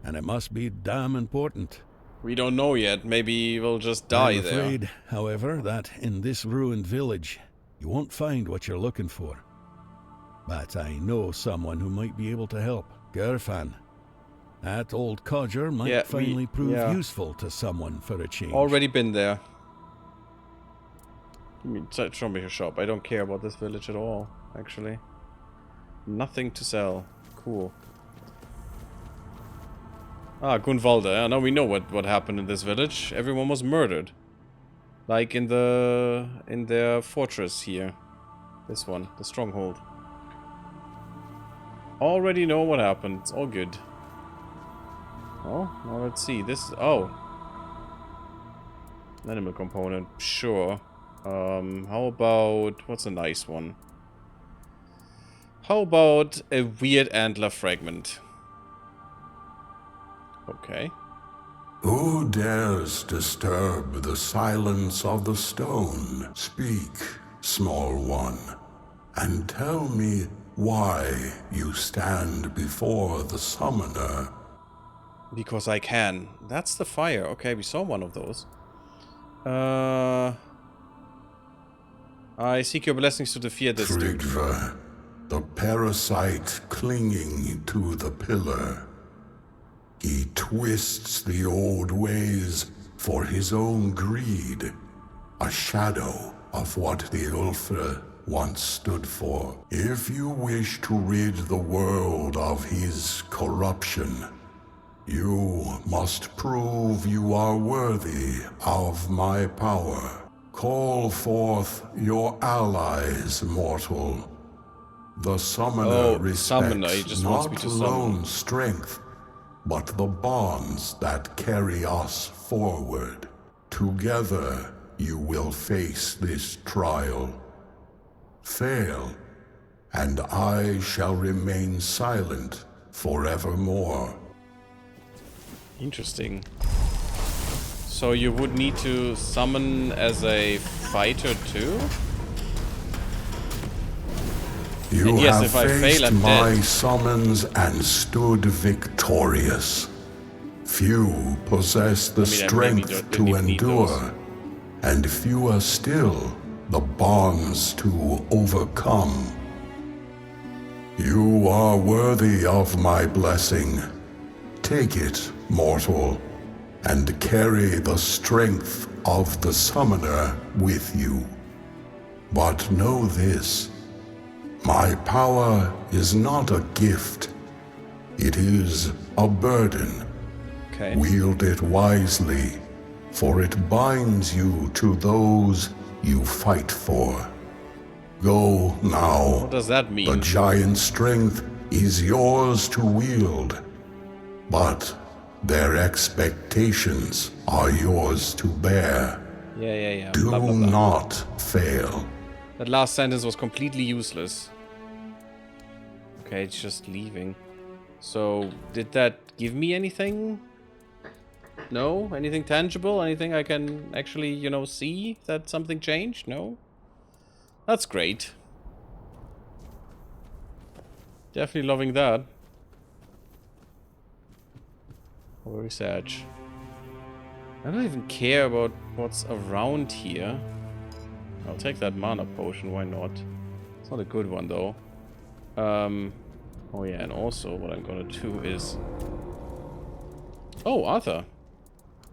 And it must be damn important. We don't know yet. Maybe we'll just die there. I'm afraid, however, that in this ruined village, you won't find what you're looking for. But I know someone who might be able to help. Gerfan. That old codger might finally prove useful to someone for a change. Already been there. Show me your shop. I don't care about this village at all, actually. Nothing to sell. Cool. Ah, Gunvalda. Now we know what happened in this village. Everyone was murdered. Like in their fortress here. This one, the stronghold. Already know what happened. It's all good. Oh, now let's see. This. Oh. Animal component. Sure. How about... What's a nice one? How about a weird antler fragment? Okay. Who dares disturb the silence of the stone? Speak, small one, and tell me why you stand before the summoner. Because I can. That's the fire. Okay, we saw one of those. I seek your blessings to defeat this dude. Frigva, the parasite clinging to the pillar. He twists the old ways for his own greed, a shadow of what the Ulfra once stood for. If you wish to rid the world of his corruption, you must prove you are worthy of my power. Call forth your allies, mortal. The summoner respects not alone strength, but the bonds that carry us forward. Together, you will face this trial. Fail, and I shall remain silent forevermore. Interesting. So you would need to summon as a fighter too? You And yes, have if I faced fail, I'm my dead. summons and stood victorious. Few possess the strength to endure, and fewer still the bonds to overcome. You are worthy of my blessing. Take it, mortal, and carry the strength of the summoner with you. But know this, my power is not a gift. It is a burden. Okay. Wield it wisely, for it binds you to those you fight for. Go now. What does that mean? The giant strength is yours to wield, but their expectations are yours to bear. Yeah. Do Blah, blah, blah. not fail. That last sentence was completely useless. Okay, it's just leaving. So, did that give me anything? No? Anything tangible? Anything I can actually, you know, see that something changed? No? That's great. Definitely loving that. Research. I don't even care about what's around here. I'll take that mana potion, why not? It's not a good one though. Oh yeah, and also what I'm gonna do is... Oh, Arthur.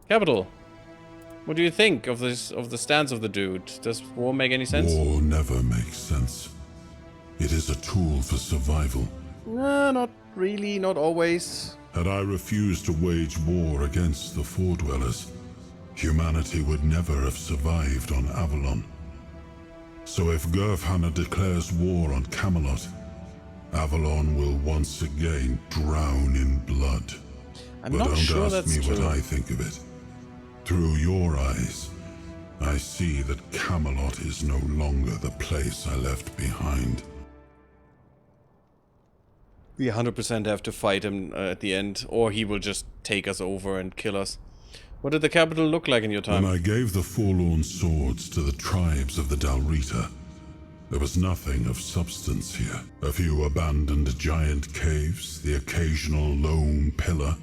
Capital. What do you think of this, of the stance of the dude? Does war make any sense? War never makes sense. It is a tool for survival. Nah, not really, not always. Had I refused to wage war against the Foredwellers, humanity would never have survived on Avalon. So if Gurfhanna declares war on Camelot, Avalon will once again drown in blood. I'm But not don't sure ask that's me true. what I think of it. Through your eyes, I see that Camelot is no longer the place I left behind. We 100% have to fight him at the end, or he will just take us over and kill us. What did the capital look like in your time? When I gave the forlorn swords to the tribes of the Dalrita, there was nothing of substance here. A few abandoned giant caves, the occasional lone pillar.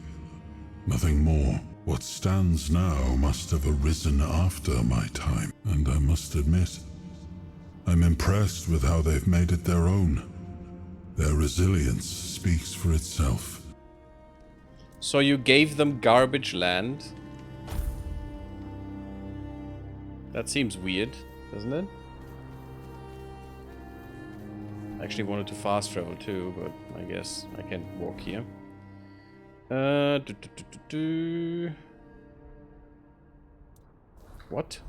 Nothing more. What stands now must have arisen after my time, and I must admit, I'm impressed with how they've made it their own. Their resilience speaks for itself. So you gave them garbage land? That seems weird, doesn't it? I actually wanted to fast travel too, but I guess I can walk here. What?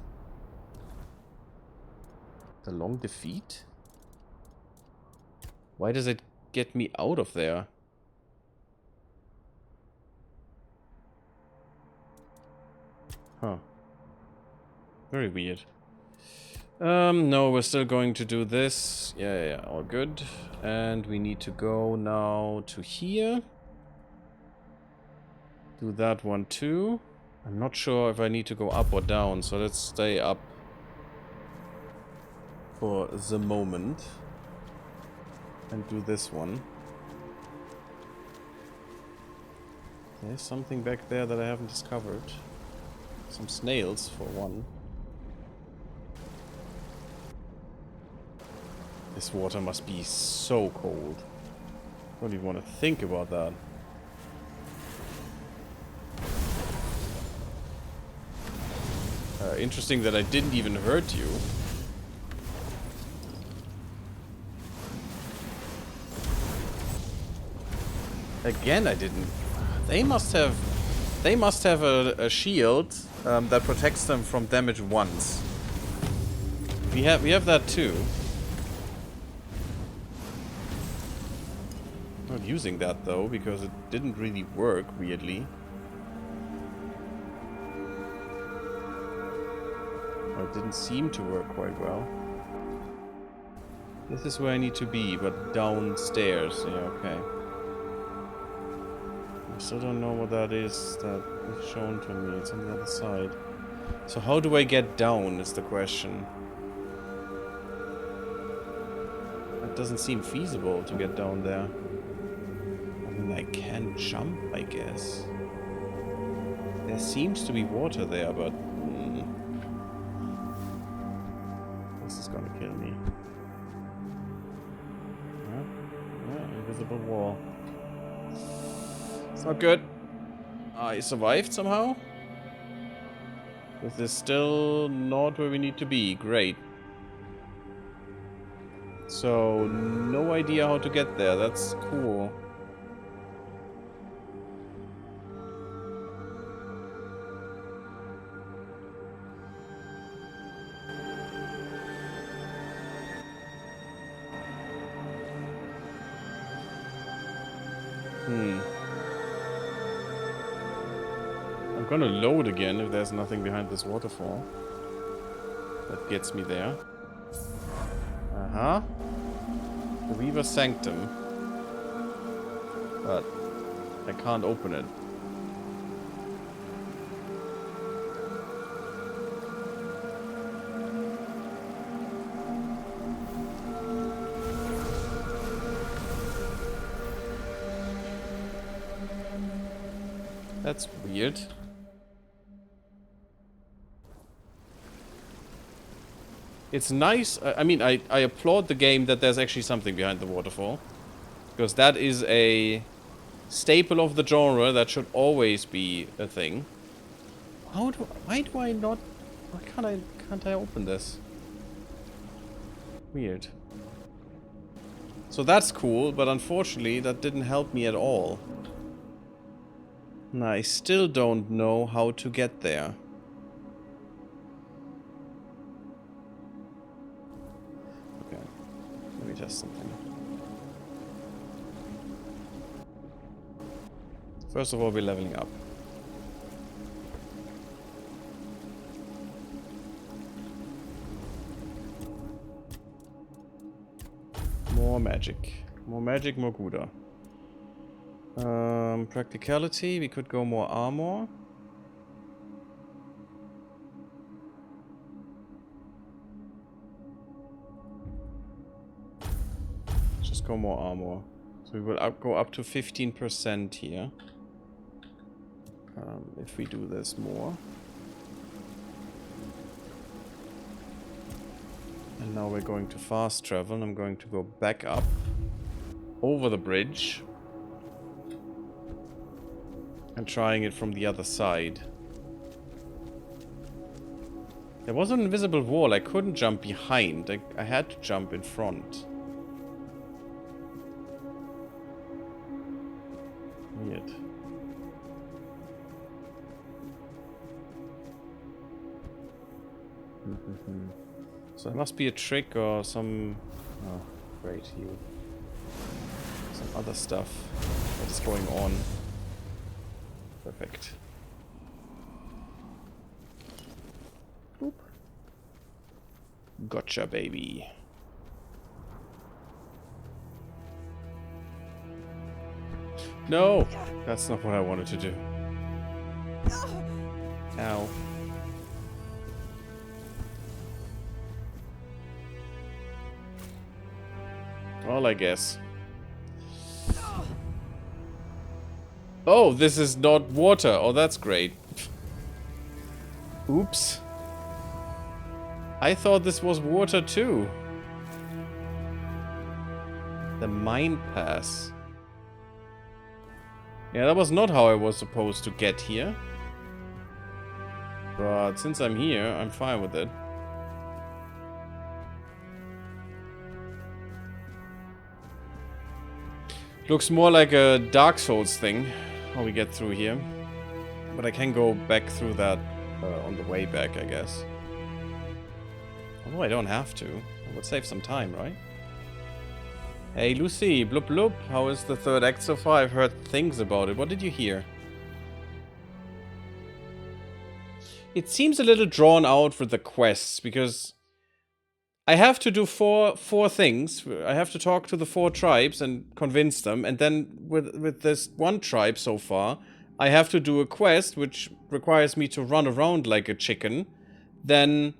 The long defeat? Why does it get me out of there? Huh. Very weird. No, we're still going to do this. Yeah, all good. And we need to go now to here. Do that one too. I'm not sure if I need to go up or down, so let's stay up for the moment. And do this one. There's something back there that I haven't discovered. Some snails, for one. This water must be so cold. I don't even want to think about that. Interesting that I didn't even hurt you. Again, I didn't. They must have a shield that protects them from damage once. We have that too. Not using that though, because it didn't really work, weirdly. Or it didn't seem to work quite well. This is where I need to be, but downstairs. Yeah, okay. I still don't know what that is that is shown to me. It's on the other side. So how do I get down is the question. It doesn't seem feasible to get down there. I mean, I can jump, I guess. There seems to be water there, but... this is gonna kill me. Yeah, invisible wall. It's not good. I survived somehow. This is still not where we need to be. Great. So, no idea how to get there. That's cool. I'm gonna load again if there's nothing behind this waterfall. That gets me there. Uh-huh. The Weaver Sanctum. But I can't open it. That's weird. It's nice. I mean, I applaud the game that there's actually something behind the waterfall. Because that is a staple of the genre that should always be a thing. Why do I not... Why can't I open this? Weird. So that's cool, but unfortunately that didn't help me at all. And I still don't know how to get there. Okay, let me test something. First of all, we're leveling up. More magic. More magic, more Gouda. Practicality, we could go more armor. Just go more armor. So we will go up to 15% here. If we do this more. And now we're going to fast travel, and I'm going to go back up over the bridge. And trying it from the other side. There was an invisible wall. I couldn't jump behind. I had to jump in front. Weird. So there must be a trick or some... Oh, great. Some other stuff that is going on. Perfect. Boop. Gotcha, baby. No! That's not what I wanted to do. Ow. Well, I guess. Oh, this is not water. Oh, that's great. Oops. I thought this was water too. The mine pass. Yeah, that was not how I was supposed to get here. But since I'm here, I'm fine with it. Looks more like a Dark Souls thing, how we get through here. But I can go back through that on the way back, I guess. Although I don't have to. I would save some time, right? Hey Lucy, bloop bloop. How is the third act so far? I've heard things about it. What did you hear? It seems a little drawn out with the quests, because I have to do four things. I have to talk to the 4 tribes and convince them, and then with this one tribe so far, I have to do a quest which requires me to run around like a chicken, then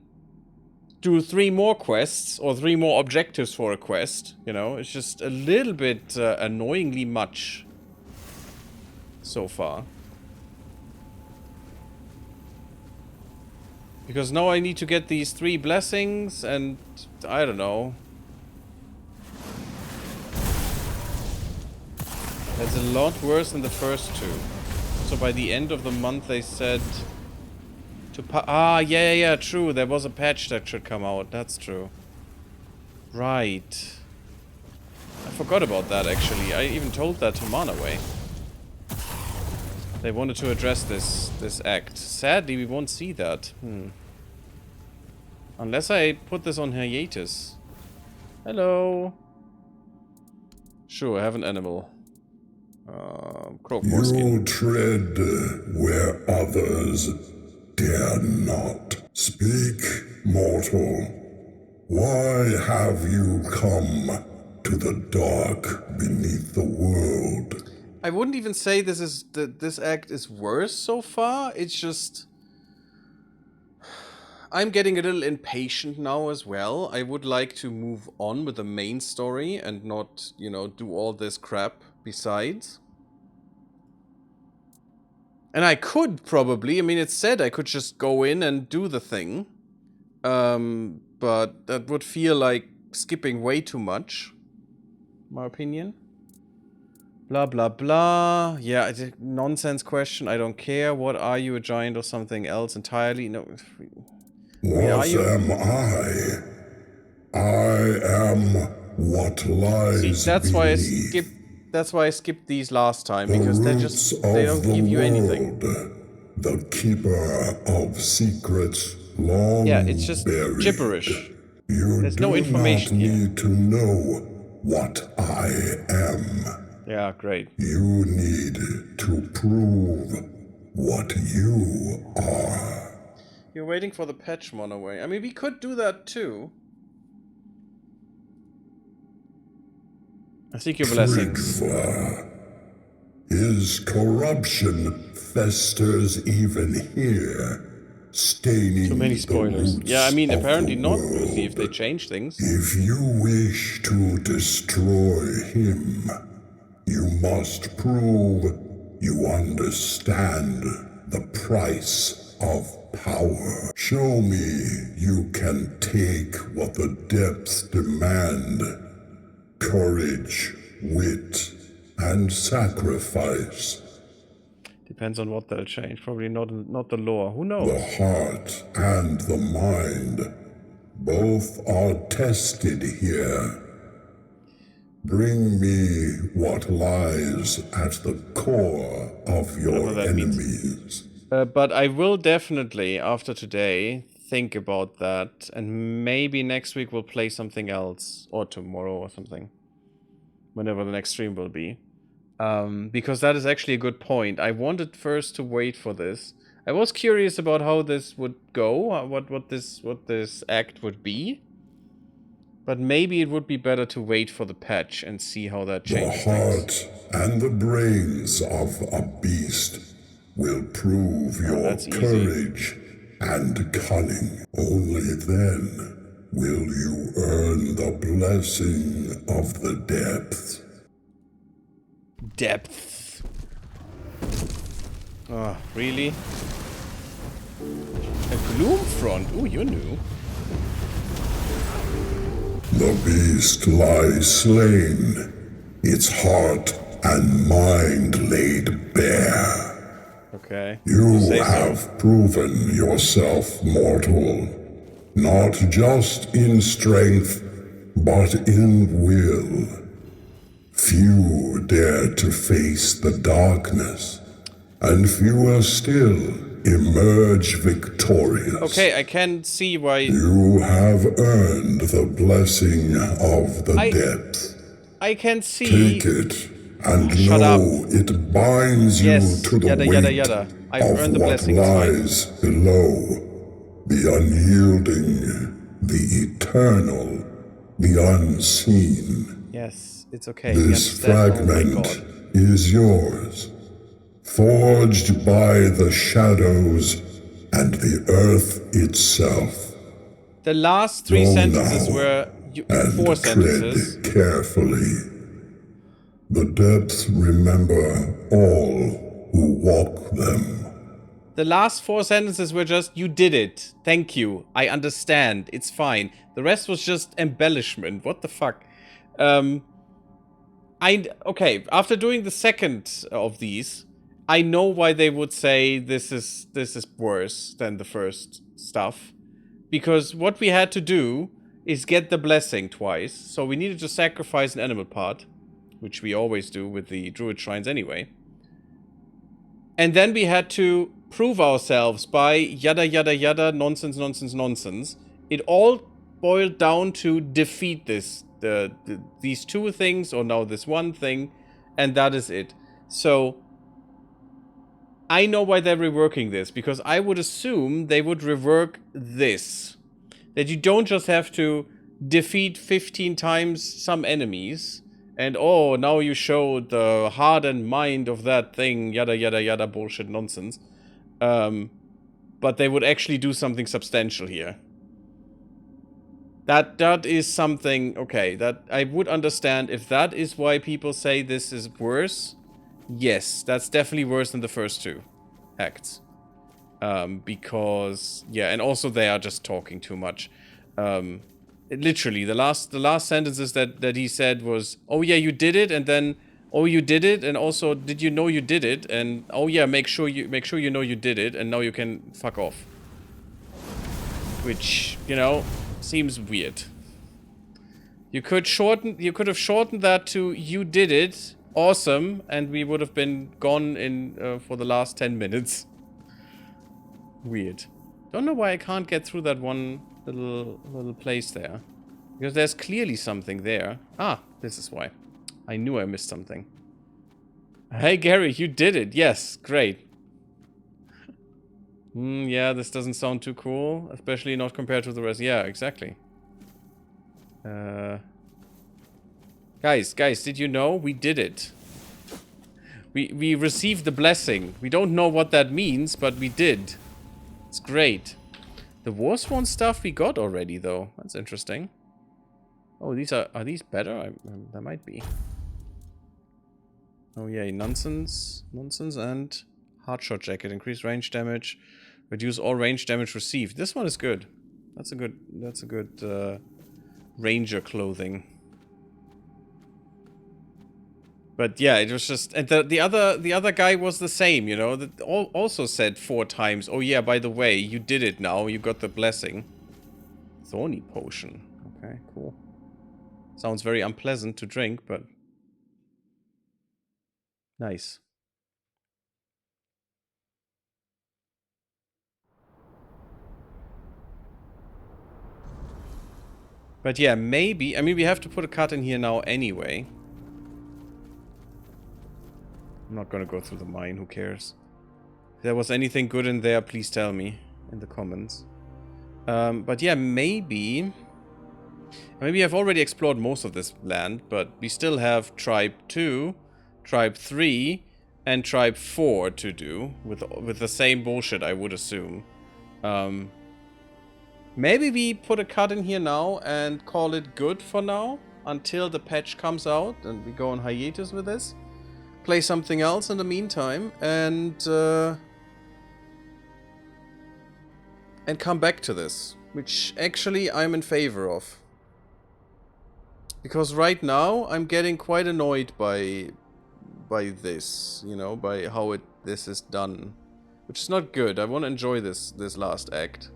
do 3 more quests or 3 more objectives for a quest. You know, it's just a little bit annoyingly much so far. Because now I need to get these 3 blessings, and I don't know. That's a lot worse than the first 2. So by the end of the month they said to yeah, true. There was a patch that should come out. That's true. Right. I forgot about that actually. I even told that to Manaway. They wanted to address this act. Sadly, we won't see that. Unless I put this on hiatus. Hello. Sure, I have an animal. You tread where others dare not. Speak, mortal. Why have you come to the dark beneath the world? I wouldn't even say this act is worse so far. It's just I'm getting a little impatient now as well. I would like to move on with the main story and not, you know, do all this crap besides. And I could probably, I mean, it said I could just go in and do the thing. But that would feel like skipping way too much. My opinion. Blah, blah, blah. Yeah, it's a nonsense question. I don't care. What are you, a giant or something else entirely? No. What am I? I am what lies See, that's why beneath. That's why I skipped these last time, because they don't give you anything. The keeper of secrets long yeah, it's just buried. Gibberish. You There's no information do not here. need to know what I am. Yeah, great. You need to prove what you are. You're waiting for the patch Monaway. I mean, we could do that too. I seek your blessings. His corruption festers even here, staining Too many spoilers. the roots Yeah, I mean, of apparently the not. world. We'll see if they change things. If you wish to destroy him, you must prove you understand the price of power. Show me you can take what the depths demand. Courage, wit, and sacrifice. Depends on what they'll change. Probably not the lore. Who knows? The heart and the mind, both are tested here. Bring me what lies at the core of your enemies. But I will definitely, after today, think about that. And maybe next week we'll play something else. Or tomorrow or something. Whenever the next stream will be. Because that is actually a good point. I wanted first to wait for this. I was curious about how this would go. What this act would be. But maybe it would be better to wait for the patch and see how that changes things. The heart and the brains of a beast will prove your courage and cunning. Only then will you earn the blessing of the depths. Depths. Oh, really? A gloom front. Ooh, you're new. The beast lies slain, its heart and mind laid bare. Okay. You have proven yourself mortal, not just in strength, but in will. Few dare to face the darkness, and fewer still emerge victorious. Okay, I can see why... You have earned the blessing of the depths. I can see... Take it, and know it binds you to the weight I've of earned the what blessing, lies below. The unyielding, the eternal, the unseen. Yes, it's okay. This Oh my fragment God. is yours, forged by the shadows and the earth itself. The last 3 Go sentences now, were and 4 sentences. tread carefully. The depths remember all who walk them. The last 4 sentences were just, you did it. Thank you. I understand. It's fine. The rest was just embellishment. What the fuck? Okay, after doing the second of these, I know why they would say this is worse than the first stuff. Because what we had to do is get the blessing twice. So we needed to sacrifice an animal part, which we always do with the druid shrines anyway. And then we had to prove ourselves by yada yada yada, nonsense, nonsense, nonsense. It all boiled down to defeat these 2 things, or now this one thing, and that is it. So I know why they're reworking this, because I would assume they would rework this. That you don't just have to defeat 15 times some enemies, and oh, now you showed the hardened mind of that thing, yada yada yada bullshit nonsense. But they would actually do something substantial here. That is something, okay, that I would understand if that is why people say this is worse. Yes, that's definitely worse than the first 2 acts. Because, yeah, and also they are just talking too much. Literally, the last sentences that he said was, oh yeah, you did it, and then, oh, you did it, and also, did you know you did it, and oh yeah, make sure you know you did it, and now you can fuck off. Which, you know, seems weird. You could have shortened that to you did it, awesome, and we would have been gone in for the last 10 minutes. Weird. Don't know why I can't get through that one little place there. Because there's clearly something there. Ah, this is why. I knew I missed something. Hey Gary, you did it. Yes, great. Yeah, this doesn't sound too cool. Especially not compared to the rest. Yeah, exactly. Guys, did you know? We did it. We received the blessing. We don't know what that means, but we did. It's great. The Warsworn stuff we got already, though. That's interesting. Oh, these are these better? There might be. Oh yeah, nonsense, and hardshot jacket, increase range damage, reduce all range damage received. This one is good. That's a good ranger clothing. But yeah, it was just, and the other guy was the same, you know. That also said 4 times. Oh yeah, by the way, you did it now. You got the blessing. Thorny potion. Okay, cool. Sounds very unpleasant to drink, but nice. But yeah, maybe, I mean, we have to put a cut in here now anyway. I'm not gonna go through the mine, who cares? If there was anything good in there, please tell me in the comments. But yeah, maybe I've already explored most of this land, but we still have Tribe 2, Tribe 3, and Tribe 4 to do, with the same bullshit, I would assume. Maybe we put a cut in here now and call it good for now, until the patch comes out, and we go on hiatus with this. Play something else in the meantime, and come back to this, which actually I'm in favor of. Because right now I'm getting quite annoyed by this, you know, by how this is done, which is not good. I want to enjoy this last act,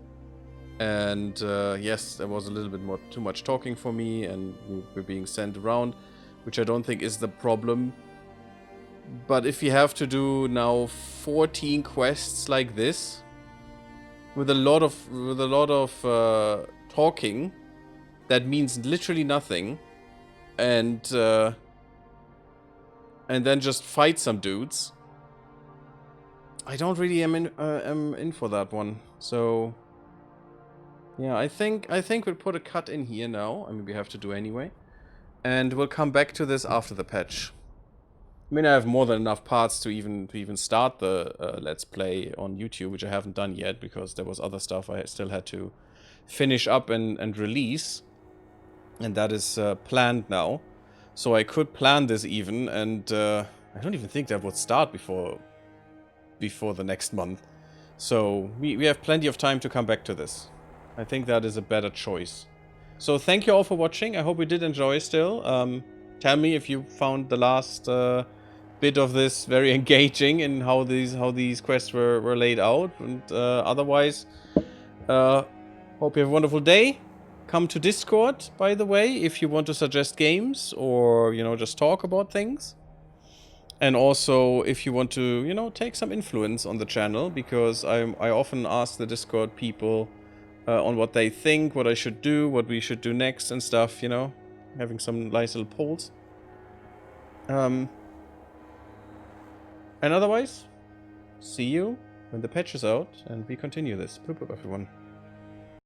and yes, there was a little bit too much talking for me, and we're being sent around, which I don't think is the problem. But if you have to do now 14 quests like this, with a lot of talking, that means literally nothing, and then just fight some dudes, I don't really am in for that one. So Yeah, I think we'll put a cut in here now. I mean, we have to do anyway. And we'll come back to this after the patch. I mean, I have more than enough parts to even start the Let's Play on YouTube, which I haven't done yet because there was other stuff I still had to finish up and release. And that is planned now. So I could plan this even, and I don't even think that would start before the next month. So we have plenty of time to come back to this. I think that is a better choice. So thank you all for watching. I hope you did enjoy still. Tell me if you found the last bit of this very engaging in how these quests were laid out. And otherwise, hope you have a wonderful day. Come to Discord, by the way, if you want to suggest games or, you know, just talk about things. And also, if you want to, you know, take some influence on the channel, because I often ask the Discord people on what they think, what I should do, what we should do next and stuff, you know. Having some nice little polls. And otherwise, see you when the patch is out and we continue this. Boop boop, everyone.